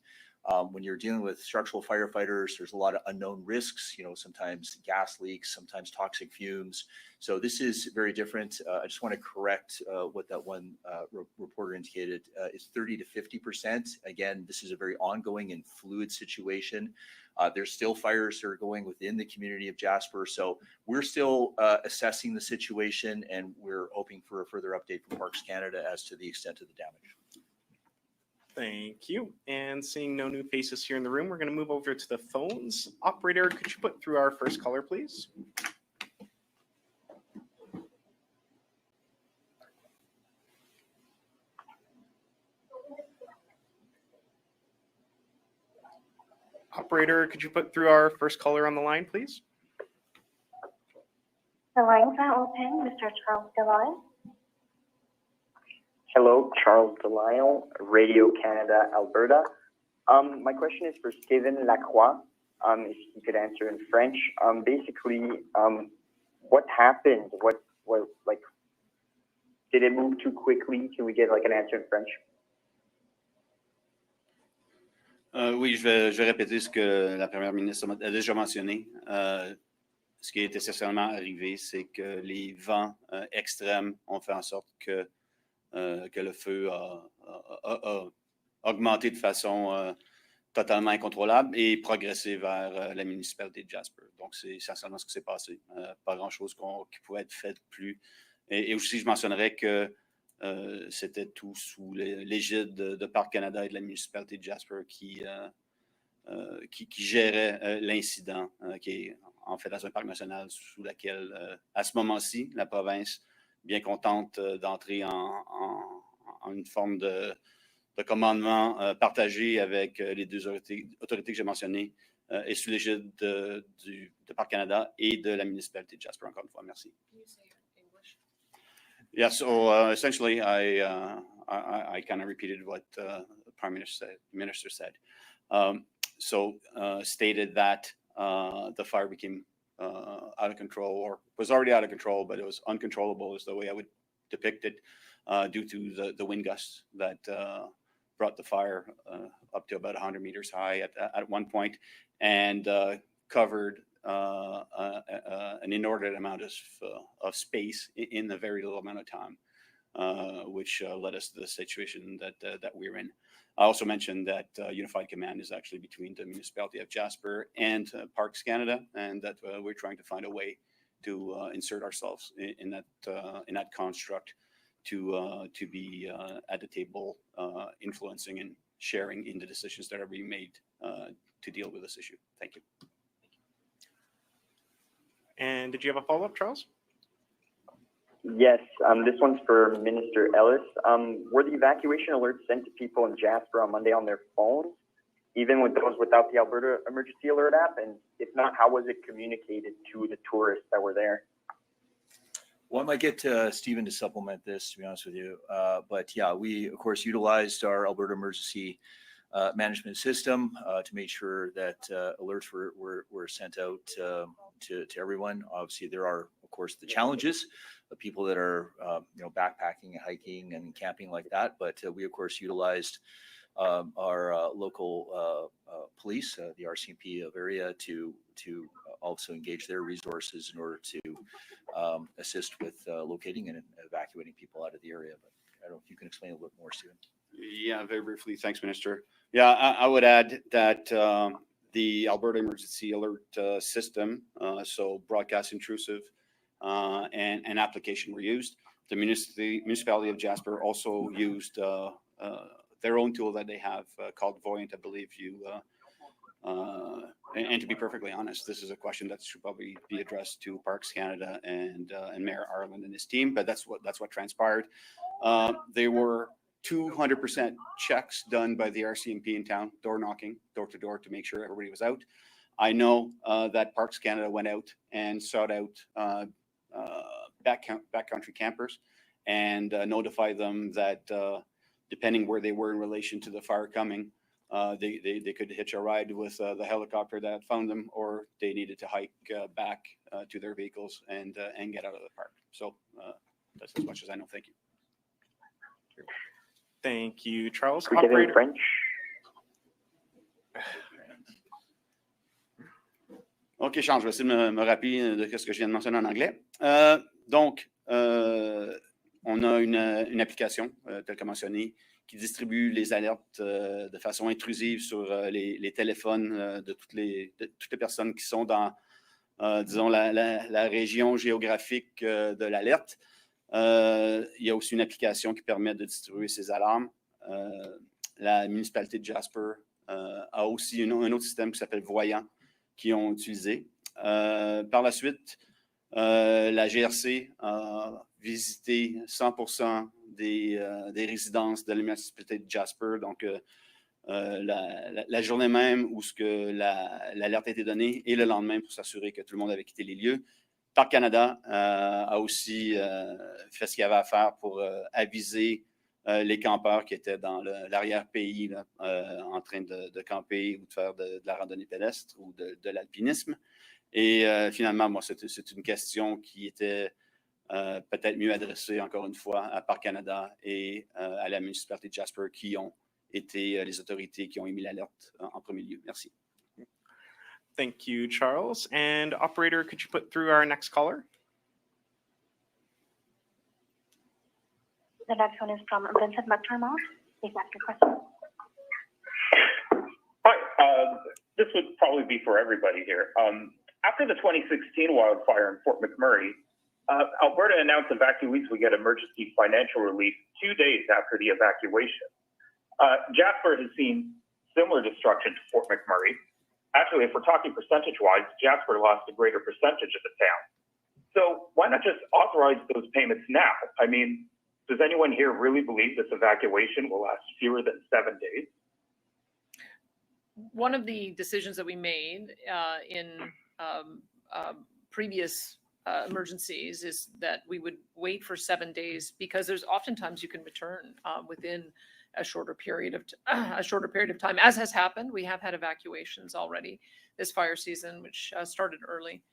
when you're dealing with structural firefighters, there's a lot of unknown risks, sometimes gas leaks, sometimes toxic fumes. So this is very different. I just want to correct what that one reporter indicated. It's 30 to 50%. Again, this is a very ongoing and fluid situation. There's still fires that are going within the community of Jasper. So we're still assessing the situation, and we're hoping for a further update from Parks Canada as to the extent of the damage. Thank you. And seeing no new faces here in the room, we're going to move over to the phones. Operator, could you put through our first caller, please? Operator, could you put through our first caller on the line, please? The lines are open. Mr. Charles Delisle. Hello, Charles Delisle, Radio Canada, Alberta. My question is for Steven Lacroix, if he could answer in French. Basically, what happened? What like, did it move too quickly? Can we get like an answer in French? Oui, je vais répéter ce que la première ministre a déjà mentionné. Ce qui est essentiellement arrivé, c'est que les vents extrêmes ont fait en sorte que le feu a augmenté de façon totalement incontrôlable et progressé vers la municipalité de Jasper. Donc, c'est essentiellement ce qui s'est passé. Pas grand-chose qui pouvait être fait de plus. Et aussi, je mentionnerais que c'était tout sous l'égide de Parcs Canada et de la municipalité de Jasper qui gérait l'incident, qui est en fait dans un parc national sous laquelle, à ce moment-ci, la province, bien contente d'entrer en une forme de commandement partagé avec les deux autorités que j'ai mentionnées, et sous l'égide de Parcs Canada et de la municipalité de Jasper, encore une fois. Merci. Yeah, so essentially, I kind of repeated what the Prime Minister said. Stated that the fire became out of control, or was already out of control, but it was uncontrollable is the way I would depict it, due to the wind gusts that brought the fire up to about 100 meters high at one point, and covered an inordinate amount of space in a very little amount of time, which led us to the situation that we're in. I also mentioned that Unified Command is actually between the municipality of Jasper and Parks Canada, and that we're trying to find a way to insert ourselves in that construct to be at the table, influencing and sharing in the decisions that are being made to deal with this issue. Thank you. And did you have a follow-up, Charles? Yes, this one's for Minister Ellis. Were the evacuation alerts sent to people in Jasper on Monday on their phones, even with those without the Alberta Emergency Alert app? And if not, how was it communicated to the tourists that were there? Well, I might get Stephen to supplement this, to be honest with you. But yeah, we, of course, utilized our Alberta Emergency Management System to make sure that alerts were sent out to everyone. Obviously, there are, of course, the challenges of people that are, backpacking and hiking and camping like that. But we, of course, utilized our local police, the RCMP of area, to also engage their resources in order to assist with locating and evacuating people out of the area. But I don't know if you can explain a little bit more, Stephen. Yeah, very briefly. Thanks, Minister. Yeah, I would add that the Alberta Emergency Alert System, so broadcast intrusive and application were used. The municipality of Jasper also used their own tool that they have called Voyant, I believe and to be perfectly honest, this is a question that should probably be addressed to Parks Canada and Mayor Ireland and his team, but that's what transpired. There were 200% checks done by the RCMP in town, door knocking, door to door, to make sure everybody was out. I know that Parks Canada went out and sought out backcountry campers and notified them that depending where they were in relation to the fire coming, they could hitch a ride with the helicopter that found them, or they needed to hike back to their vehicles and get out of the park. So that's as much as I know. Thank you. Thank you, Charles. Could we get it in French? OK, Charles, je vais essayer de me rappeler de ce que je viens de mentionner en anglais. Donc, on a une application, telle que mentionné, qui distribue les alertes de façon intrusive sur les téléphones de toutes les personnes qui sont dans, disons, la région géographique de l'alerte. Il y a aussi une application qui permet de distribuer ces alarmes. La municipalité de Jasper a aussi un autre système qui s'appelle Voyant qu'ils ont utilisé. Par la suite, la GRC a visité 100% des résidences de la municipalité de Jasper. Donc, la journée même où l'alerte a été donnée et le lendemain pour s'assurer que tout le monde avait quitté les lieux. Parc Canada a aussi fait ce qu'il y avait à faire pour aviser les campeurs qui étaient dans l'arrière-pays en train de camper ou de faire de la randonnée pédestre ou de l'alpinisme. Et finalement, moi, c'est une question qui était peut-être mieux adressée, encore une fois, à Parc Canada et à la municipalité de Jasper, qui ont été les autorités qui ont émis l'alerte en premier lieu. Merci. Thank you, Charles. And operator, could you put through our next caller? The next one is from Vincent McDermott. Please ask your question. Hi, this would probably be for everybody here. After the 2016 wildfire in Fort McMurray, Alberta announced evacuees would get emergency financial relief 2 days after the evacuation. Jasper has seen similar destruction to Fort McMurray. Actually, if we're talking percentage-wise, Jasper lost a greater percentage of the town. So why not just authorize those payments now? I mean, does anyone here really believe this evacuation will last fewer than 7 days? One of the decisions that we made in previous emergencies is that we would wait for 7 days, because there's oftentimes you can return within a shorter period of time, as has happened. We have had evacuations already this fire season, which started early,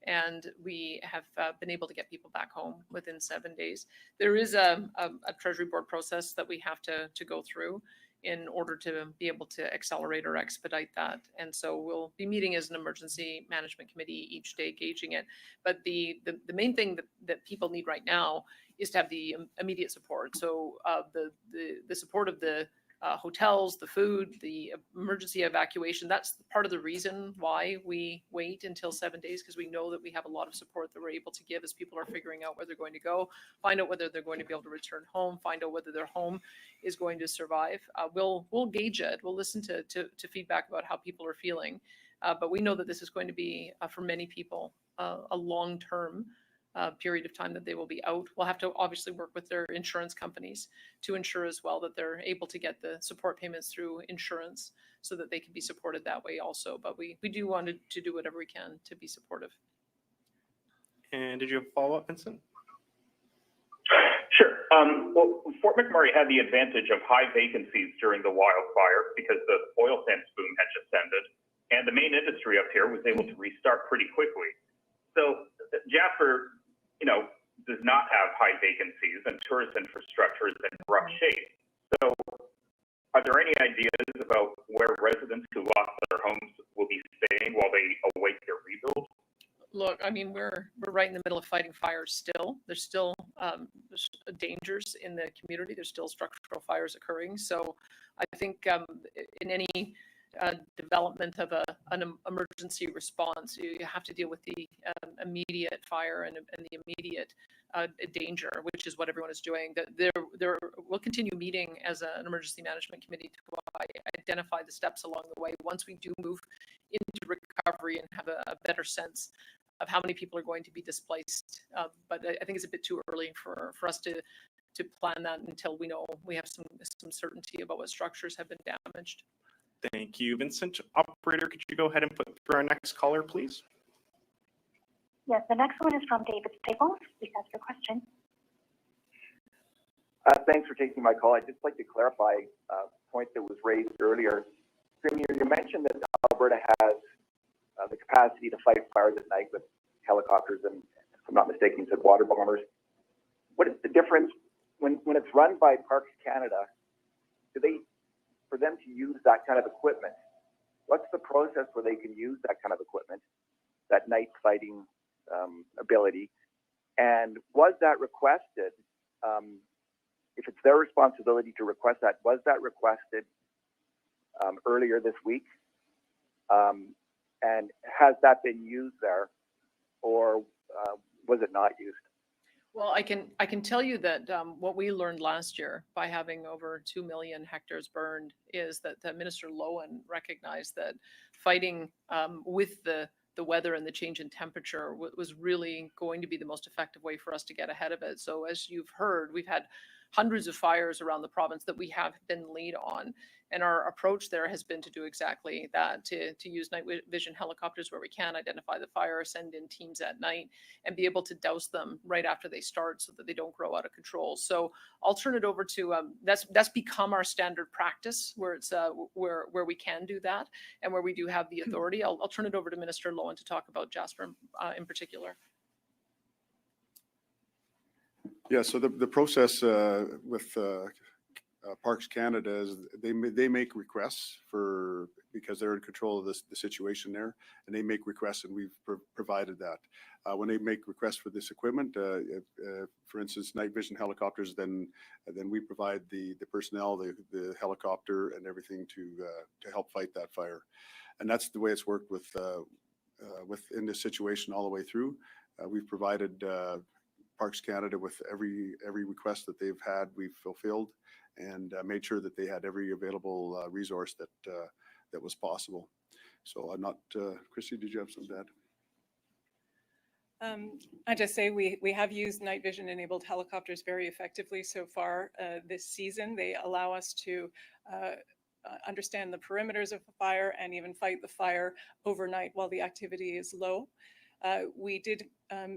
and we have been able to get people back home within 7 days. There is a Treasury Board process that we have to go through in order to be able to accelerate or expedite that. And so we'll be meeting as an emergency management committee each day, gauging it. But the main thing that people need right now is to have the immediate support. So the support of the hotels, the food, the emergency evacuation, that's part of the reason why we wait until 7 days, because we know that we have a lot of support that we're able to give as people are figuring out where they're going to go, find out whether they're going to be able to return home, find out whether their home is going to survive. We'll gauge it. We'll listen to feedback about how people are feeling. But we know that this is going to be, for many people, a long-term period of time that they will be out. We'll have to obviously work with their insurance companies to ensure as well that they're able to get the support payments through insurance so that they can be supported that way also. But we do want to do whatever we can to be supportive. And did you have a follow-up, Vincent? Sure. Well, Fort McMurray had the advantage of high vacancies during the wildfire because the oil sands boom had just ended, and the main industry up here was able to restart pretty quickly. So Jasper, does not have high vacancies, and tourist infrastructure is in rough shape. So are there any ideas about where residents who lost their homes will be staying while they await their rebuild? Look, I mean, we're right in the middle of fighting fires still. There's still dangers in the community. There's still structural fires occurring. So I think in any development of an emergency response, you have to deal with the immediate fire and the immediate danger, which is what everyone is doing. We'll continue meeting as an emergency management committee to identify the steps along the way once we do move into recovery and have a better sense of how many people are going to be displaced. But I think it's a bit too early for us to plan that until we know we have some certainty about what structures have been damaged. Thank you, Vincent. Operator, could you go ahead and put through our next caller, please? Yes, the next one is from David Staples. Please ask your question. Thanks for taking my call. I'd just like to clarify a point that was raised earlier. Premier, you mentioned that Alberta has the capacity to fight fires at night with helicopters and, if I'm not mistaken, you said water bombers. What is the difference when it's run by Parks Canada? For them to use that kind of equipment, what's the process where they can use that kind of equipment, that night fighting ability? And was that requested if it's their responsibility to request that, was that requested earlier this week? And has that been used there, or was it not used? Well, I can tell you that what we learned last year by having over 2 million hectares burned is that Minister Loewen recognized that fighting with the weather and the change in temperature was really going to be the most effective way for us to get ahead of it. So as you've heard, we've had hundreds of fires around the province that we have been lead on. And our approach there has been to do exactly that, to use night vision helicopters where we can, identify the fire, send in teams at night, and be able to douse them right after they start so that they don't grow out of control. So I'll turn it over to, that's become our standard practice, where it's where we can do that and where we do have the authority. I'll turn it over to Minister Loewen to talk about Jasper in particular. Yeah, so the process with Parks Canada is they make requests because they're in control of the situation there, and they make requests, and we've provided that. When they make requests for this equipment, for instance, night vision helicopters, then we provide the personnel, the helicopter, and everything to help fight that fire. And that's the way it's worked in this situation all the way through. We've provided Parks Canada with every request that they've had, we've fulfilled, and made sure that they had every available resource that was possible. So I'm not, Chrissy, did you have something to add? I just say we have used night vision enabled helicopters very effectively so far this season. They allow us to understand the perimeters of the fire and even fight the fire overnight while the activity is low. We did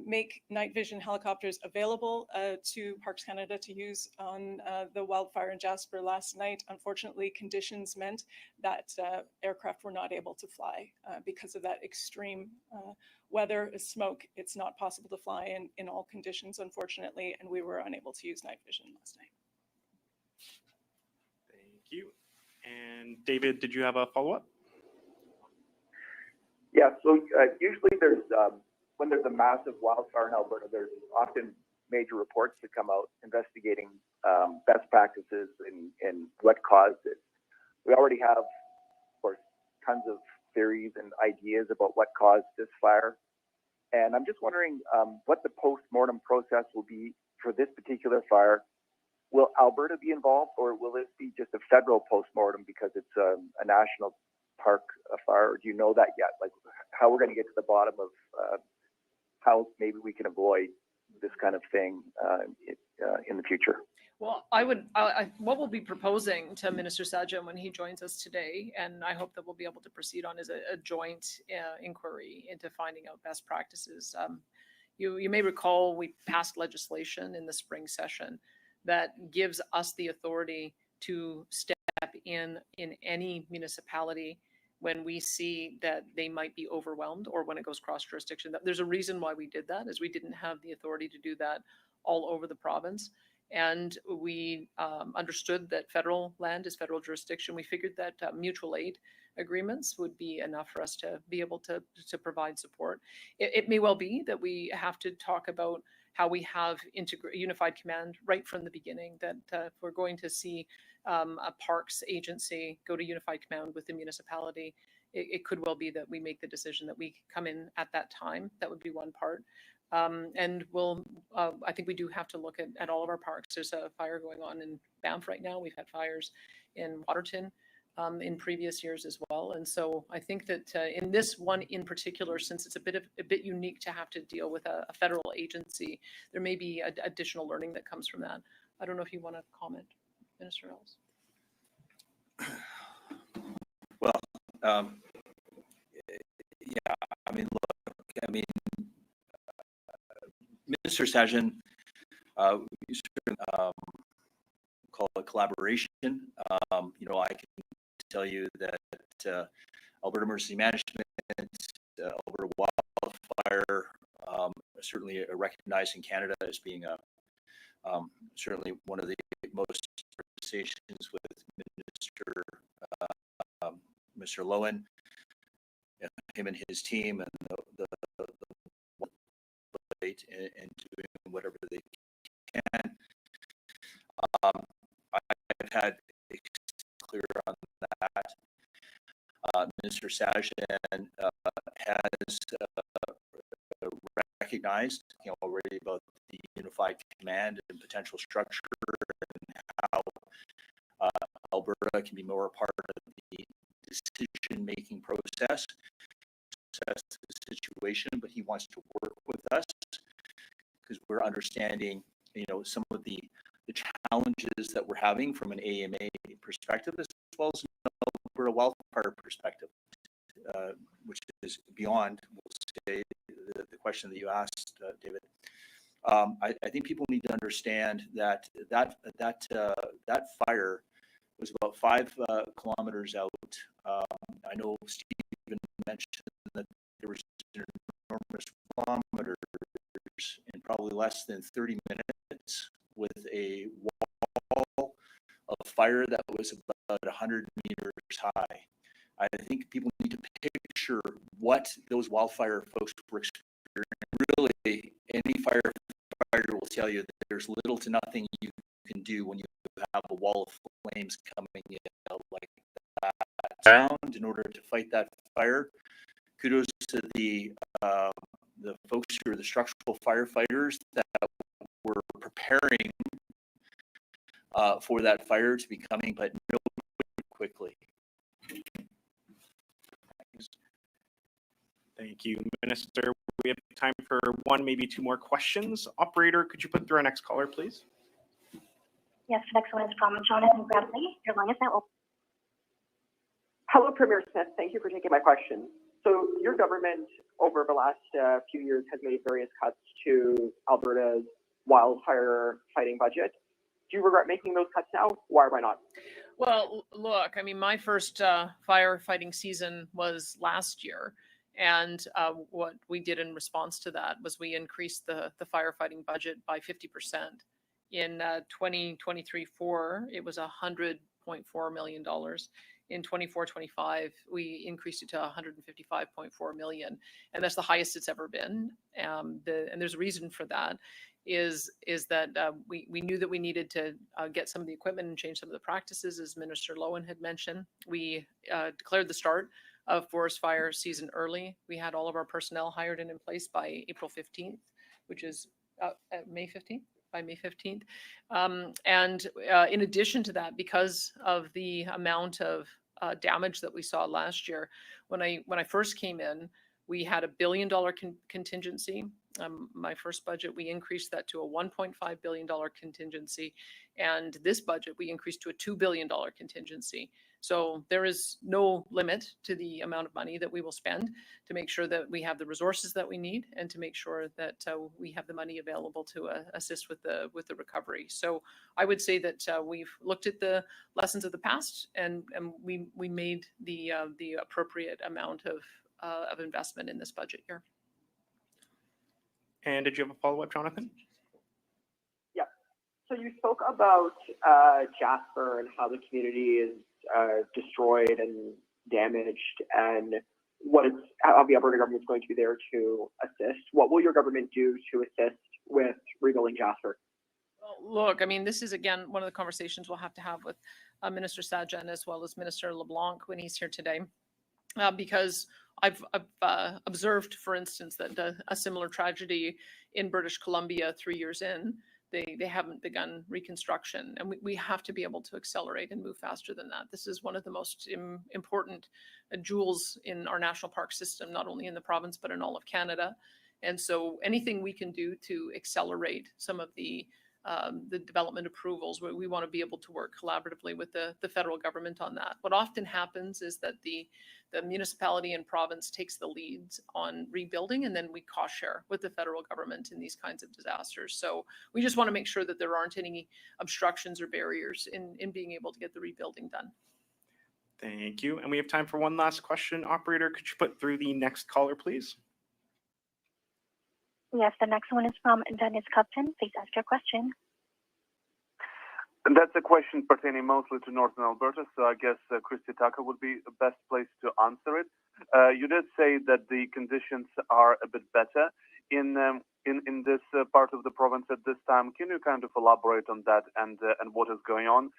make night vision helicopters available to Parks Canada to use on the wildfire in Jasper last night. Unfortunately, conditions meant that aircraft were not able to fly because of that extreme weather, smoke. It's not possible to fly in all conditions, unfortunately, and we were unable to use night vision last night. Thank you. And David, did you have a follow-up? Yeah, so usually when there's a massive wildfire in Alberta, there's often major reports that come out investigating best practices and what caused it. We already have, of course, tons of theories and ideas about what caused this fire. And I'm just wondering what the post-mortem process will be for this particular fire. Will Alberta be involved, or will this be just a federal post-mortem because it's a national park fire? Or do you know that yet? Like how we're going to get to the bottom of how maybe we can avoid this kind of thing in the future? Well, what we'll be proposing to Minister Sajjan when he joins us today, and I hope that we'll be able to proceed on, is a joint inquiry into finding out best practices. You may recall we passed legislation in the spring session that gives us the authority to step in any municipality when we see that they might be overwhelmed or when it goes cross jurisdiction. There's a reason why we did that, is we didn't have the authority to do that all over the province. And we understood that federal land is federal jurisdiction. We figured that mutual aid agreements would be enough for us to be able to provide support. It may well be that we have to talk about how we have unified command right from the beginning, that if we're going to see a parks agency go to unified command with the municipality, it could well be that we make the decision that we come in at that time. That would be one part. And I think we do have to look at all of our parks. There's a fire going on in Banff right now. We've had fires in Waterton in previous years as well. And so I think that in this one in particular, since it's a bit unique to have to deal with a federal agency, there may be additional learning that comes from that. I don't know if you want to comment, Minister Ellis. Well, yeah, I mean, look, Minister Sajjan, we call it collaboration. I can tell you that Alberta Emergency Management, Alberta Wildfire, certainly recognized in Canada as being certainly one of the most conversations with Mr. Loewen, him and his team, and the and doing whatever they can. I've had clear on that. Minister Sajan has recognized, already about the unified command and potential structure and how Alberta can be more a part of the decision-making process. That's the situation, but he wants to work with us because we're understanding, some of the challenges that we're having from an AMA perspective, as well as an Alberta Wildfire perspective, which is beyond, we'll say, the question that you asked, David. I think people need to understand that fire was about 5 kilometers out. I know Stephen mentioned that there was enormous kilometers in probably less than 30 minutes with a wall of fire that was about 100 meters high. I think people need to picture what those wildfire folks were experiencing. Really, any firefighter will tell you that there's little to nothing you can do when you have a wall of flames coming in like that down in order to fight that fire. Kudos to the folks who are the structural firefighters that were preparing for that fire to be coming, but no quickly. Thank you, Minister. We have time for one, maybe 2 more questions. Operator, could you put through our next caller, please? Yes, the next one is from Jonathan Bradley. Your line is now open. Hello, Premier Smith. Thank you for taking my question. So your government over the last few years has made various cuts to Alberta's wildfire fighting budget. Do you regret making those cuts now? Why or why not? Well, look, I mean, my first firefighting season was last year. And what we did in response to that was we increased the firefighting budget by 50%. In 2023-4, it was $100.4 million. In 24-25, we increased it to $155.4 million. And that's the highest it's ever been. And there's a reason for that. Is that we knew that we needed to get some of the equipment and change some of the practices, as Minister Loewen had mentioned. We declared the start of forest fire season early. We had all of our personnel hired and in place by April 15th, which is May 15th, by May 15th. And in addition to that, because of the amount of damage that we saw last year, when I first came in, we had $1 billion contingency. My first budget, we increased that to a $1.5 billion contingency. And this budget, we increased to a $2 billion contingency. So there is no limit to the amount of money that we will spend to make sure that we have the resources that we need and to make sure that we have the money available to assist with the recovery. So I would say that we've looked at the lessons of the past and we made the appropriate amount of investment in this budget year. And did you have a follow-up, Jonathan? Yeah. So you spoke about Jasper and how the community is destroyed and damaged, and how the Alberta government is going to be there to assist. What will your government do to assist with rebuilding Jasper? Look, I mean, this is, again, one of the conversations we'll have to have with Minister Sajan as well as Minister LeBlanc when he's here today. Because I've observed, for instance, that a similar tragedy in British Columbia 3 years in, they haven't begun reconstruction. And we have to be able to accelerate and move faster than that. This is one of the most important jewels in our national park system, not only in the province, but in all of Canada. And so anything we can do to accelerate some of the development approvals, where we want to be able to work collaboratively with the federal government on that. What often happens is that the municipality and province takes the leads on rebuilding, and then we cost share with the federal government in these kinds of disasters. So we just want to make sure that there aren't any obstructions or barriers in being able to get the rebuilding done. Thank you. And we have time for one last question. Operator, could you put through the next caller, please? Yes, the next one is from Dennis Cupton. Please ask your question. And that's a question pertaining mostly to Northern Alberta, so I guess Christy Tucker would be the best place to answer it. You did say that the conditions are a bit better. in this part of the province at this time. Can you kind of elaborate on that and what is going on,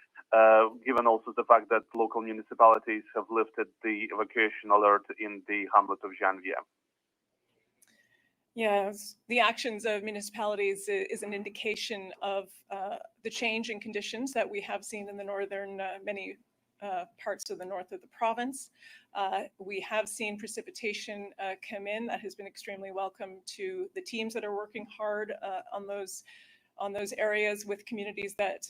given also the fact that local municipalities have lifted the evacuation alert in the hamlet of Janvier? Yes, the actions of municipalities is an indication of the change in conditions that we have seen in the northern, many parts of the north of the province. We have seen precipitation come in that has been extremely welcome to the teams that are working hard on those areas with communities that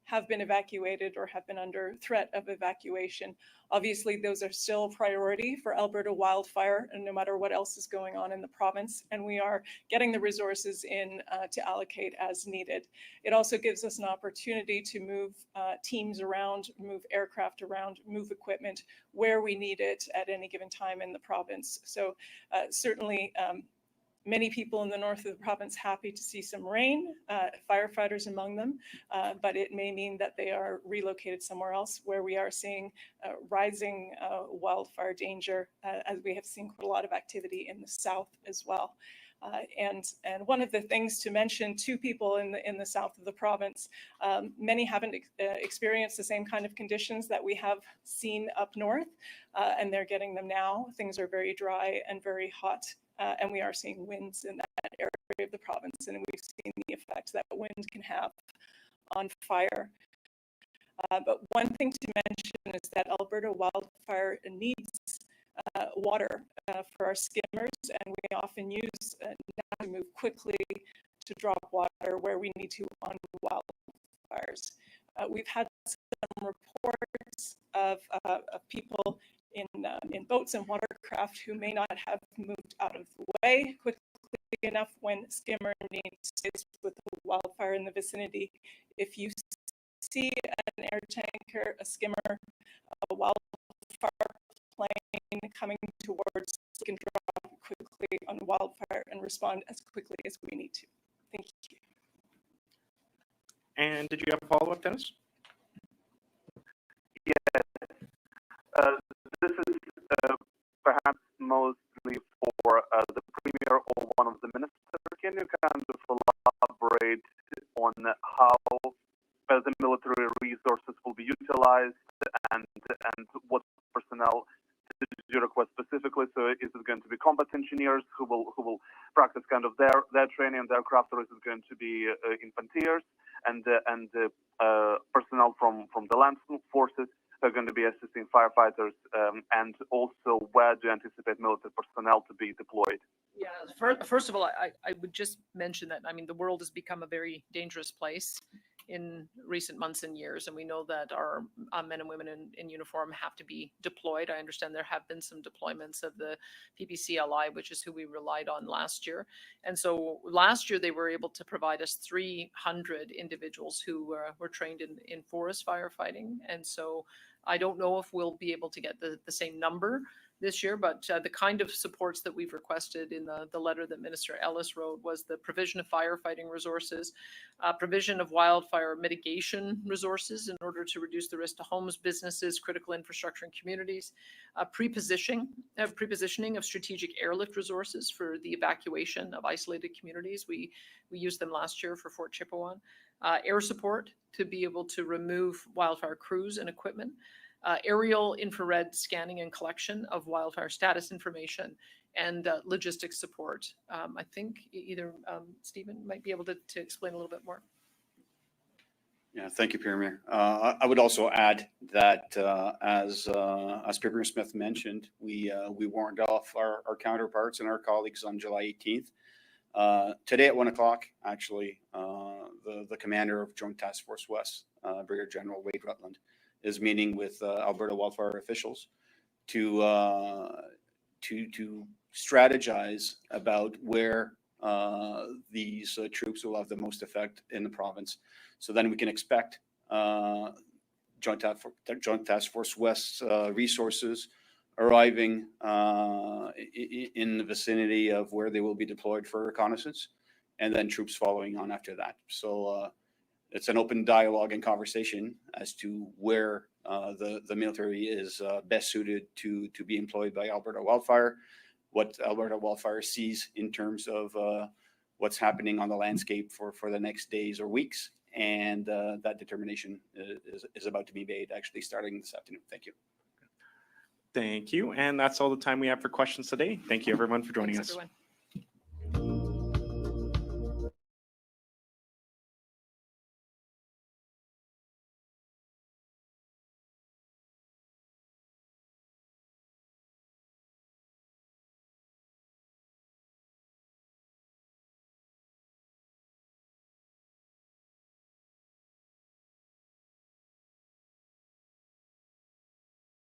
have been evacuated or have been under threat of evacuation. Obviously, those are still priority for Alberta Wildfire, and no matter what else is going on in the province, and we are getting the resources in to allocate as needed. It also gives us an opportunity to move teams around, move aircraft around, move equipment where we need it at any given time in the province. So certainly, many people in the north of the province happy to see some rain, firefighters among them, but it may mean that they are relocated somewhere else where we are seeing rising wildfire danger, as we have seen quite a lot of activity in the south as well. And one of the things to mention to people in the south of the province, many haven't experienced the same kind of conditions that we have seen up north, and they're getting them now. Things are very dry and very hot. And we are seeing winds in that area of the province, and we've seen the effect that wind can have on fire. But one thing to mention is that Alberta Wildfire needs water for our skimmers, and we often use now to move quickly to drop water where we need to on wildfires. We've had some reports of people in boats and watercraft who may not have moved out of the way quickly enough when skimmer needs space with a wildfire in the vicinity. If you see an air tanker, a skimmer, a wildfire plane coming towards, we can drop quickly on wildfire and respond as quickly as we need to. Thank you. And did you have a follow-up, Dennis? Yes. This is perhaps mostly for the Premier or one of the ministers. Can you kind of elaborate on how the military resources will be utilized and what personnel did you request specifically? So is it going to be combat engineers who will practice kind of their training and their craft, or is it going to be infanteers and personnel from the land forces are going to be assisting firefighters, and also where do you anticipate military personnel to be deployed? Yeah, first of all, I would just mention that, I mean, the world has become a very dangerous place in recent months and years, and we know that our men and women in uniform have to be deployed. I understand there have been some deployments of the PPCLI, which is who we relied on last year. And so last year they were able to provide us 300 individuals who were trained in forest firefighting. And so I don't know if we'll be able to get the same number this year, but the kind of supports that we've requested in the letter that Minister Ellis wrote was the provision of firefighting resources, provision of wildfire mitigation resources in order to reduce the risk to homes, businesses, critical infrastructure, and communities, prepositioning of strategic airlift resources for the evacuation of isolated communities. We used them last year for Fort Chipewyan. Air support to be able to remove wildfire crews and equipment, aerial infrared scanning and collection of wildfire status information, and logistics support. I think either Stephen might be able to explain a little bit more. Yeah, thank you, Premier. I would also add that as Premier Smith mentioned, we warned off our counterparts and our colleagues on July 18th. Today at 1 o'clock, actually, the commander of Joint Task Force West, Brigadier General Wade Rutland, is meeting with Alberta Wildfire officials to strategize about where these troops will have the most effect in the province. So then we can expect Joint Task Force West's resources arriving in the vicinity of where they will be deployed for reconnaissance, and then troops following on after that. So it's an open dialogue and conversation as to where the military is best suited to be employed by Alberta Wildfire. what Alberta Wildfire sees in terms of what's happening on the landscape for the next days or weeks. And that determination is about to be made, actually starting this afternoon. Thank you. Thank you. And that's all the time we have for questions today. Thank you, everyone, for joining Thanks, us. everyone.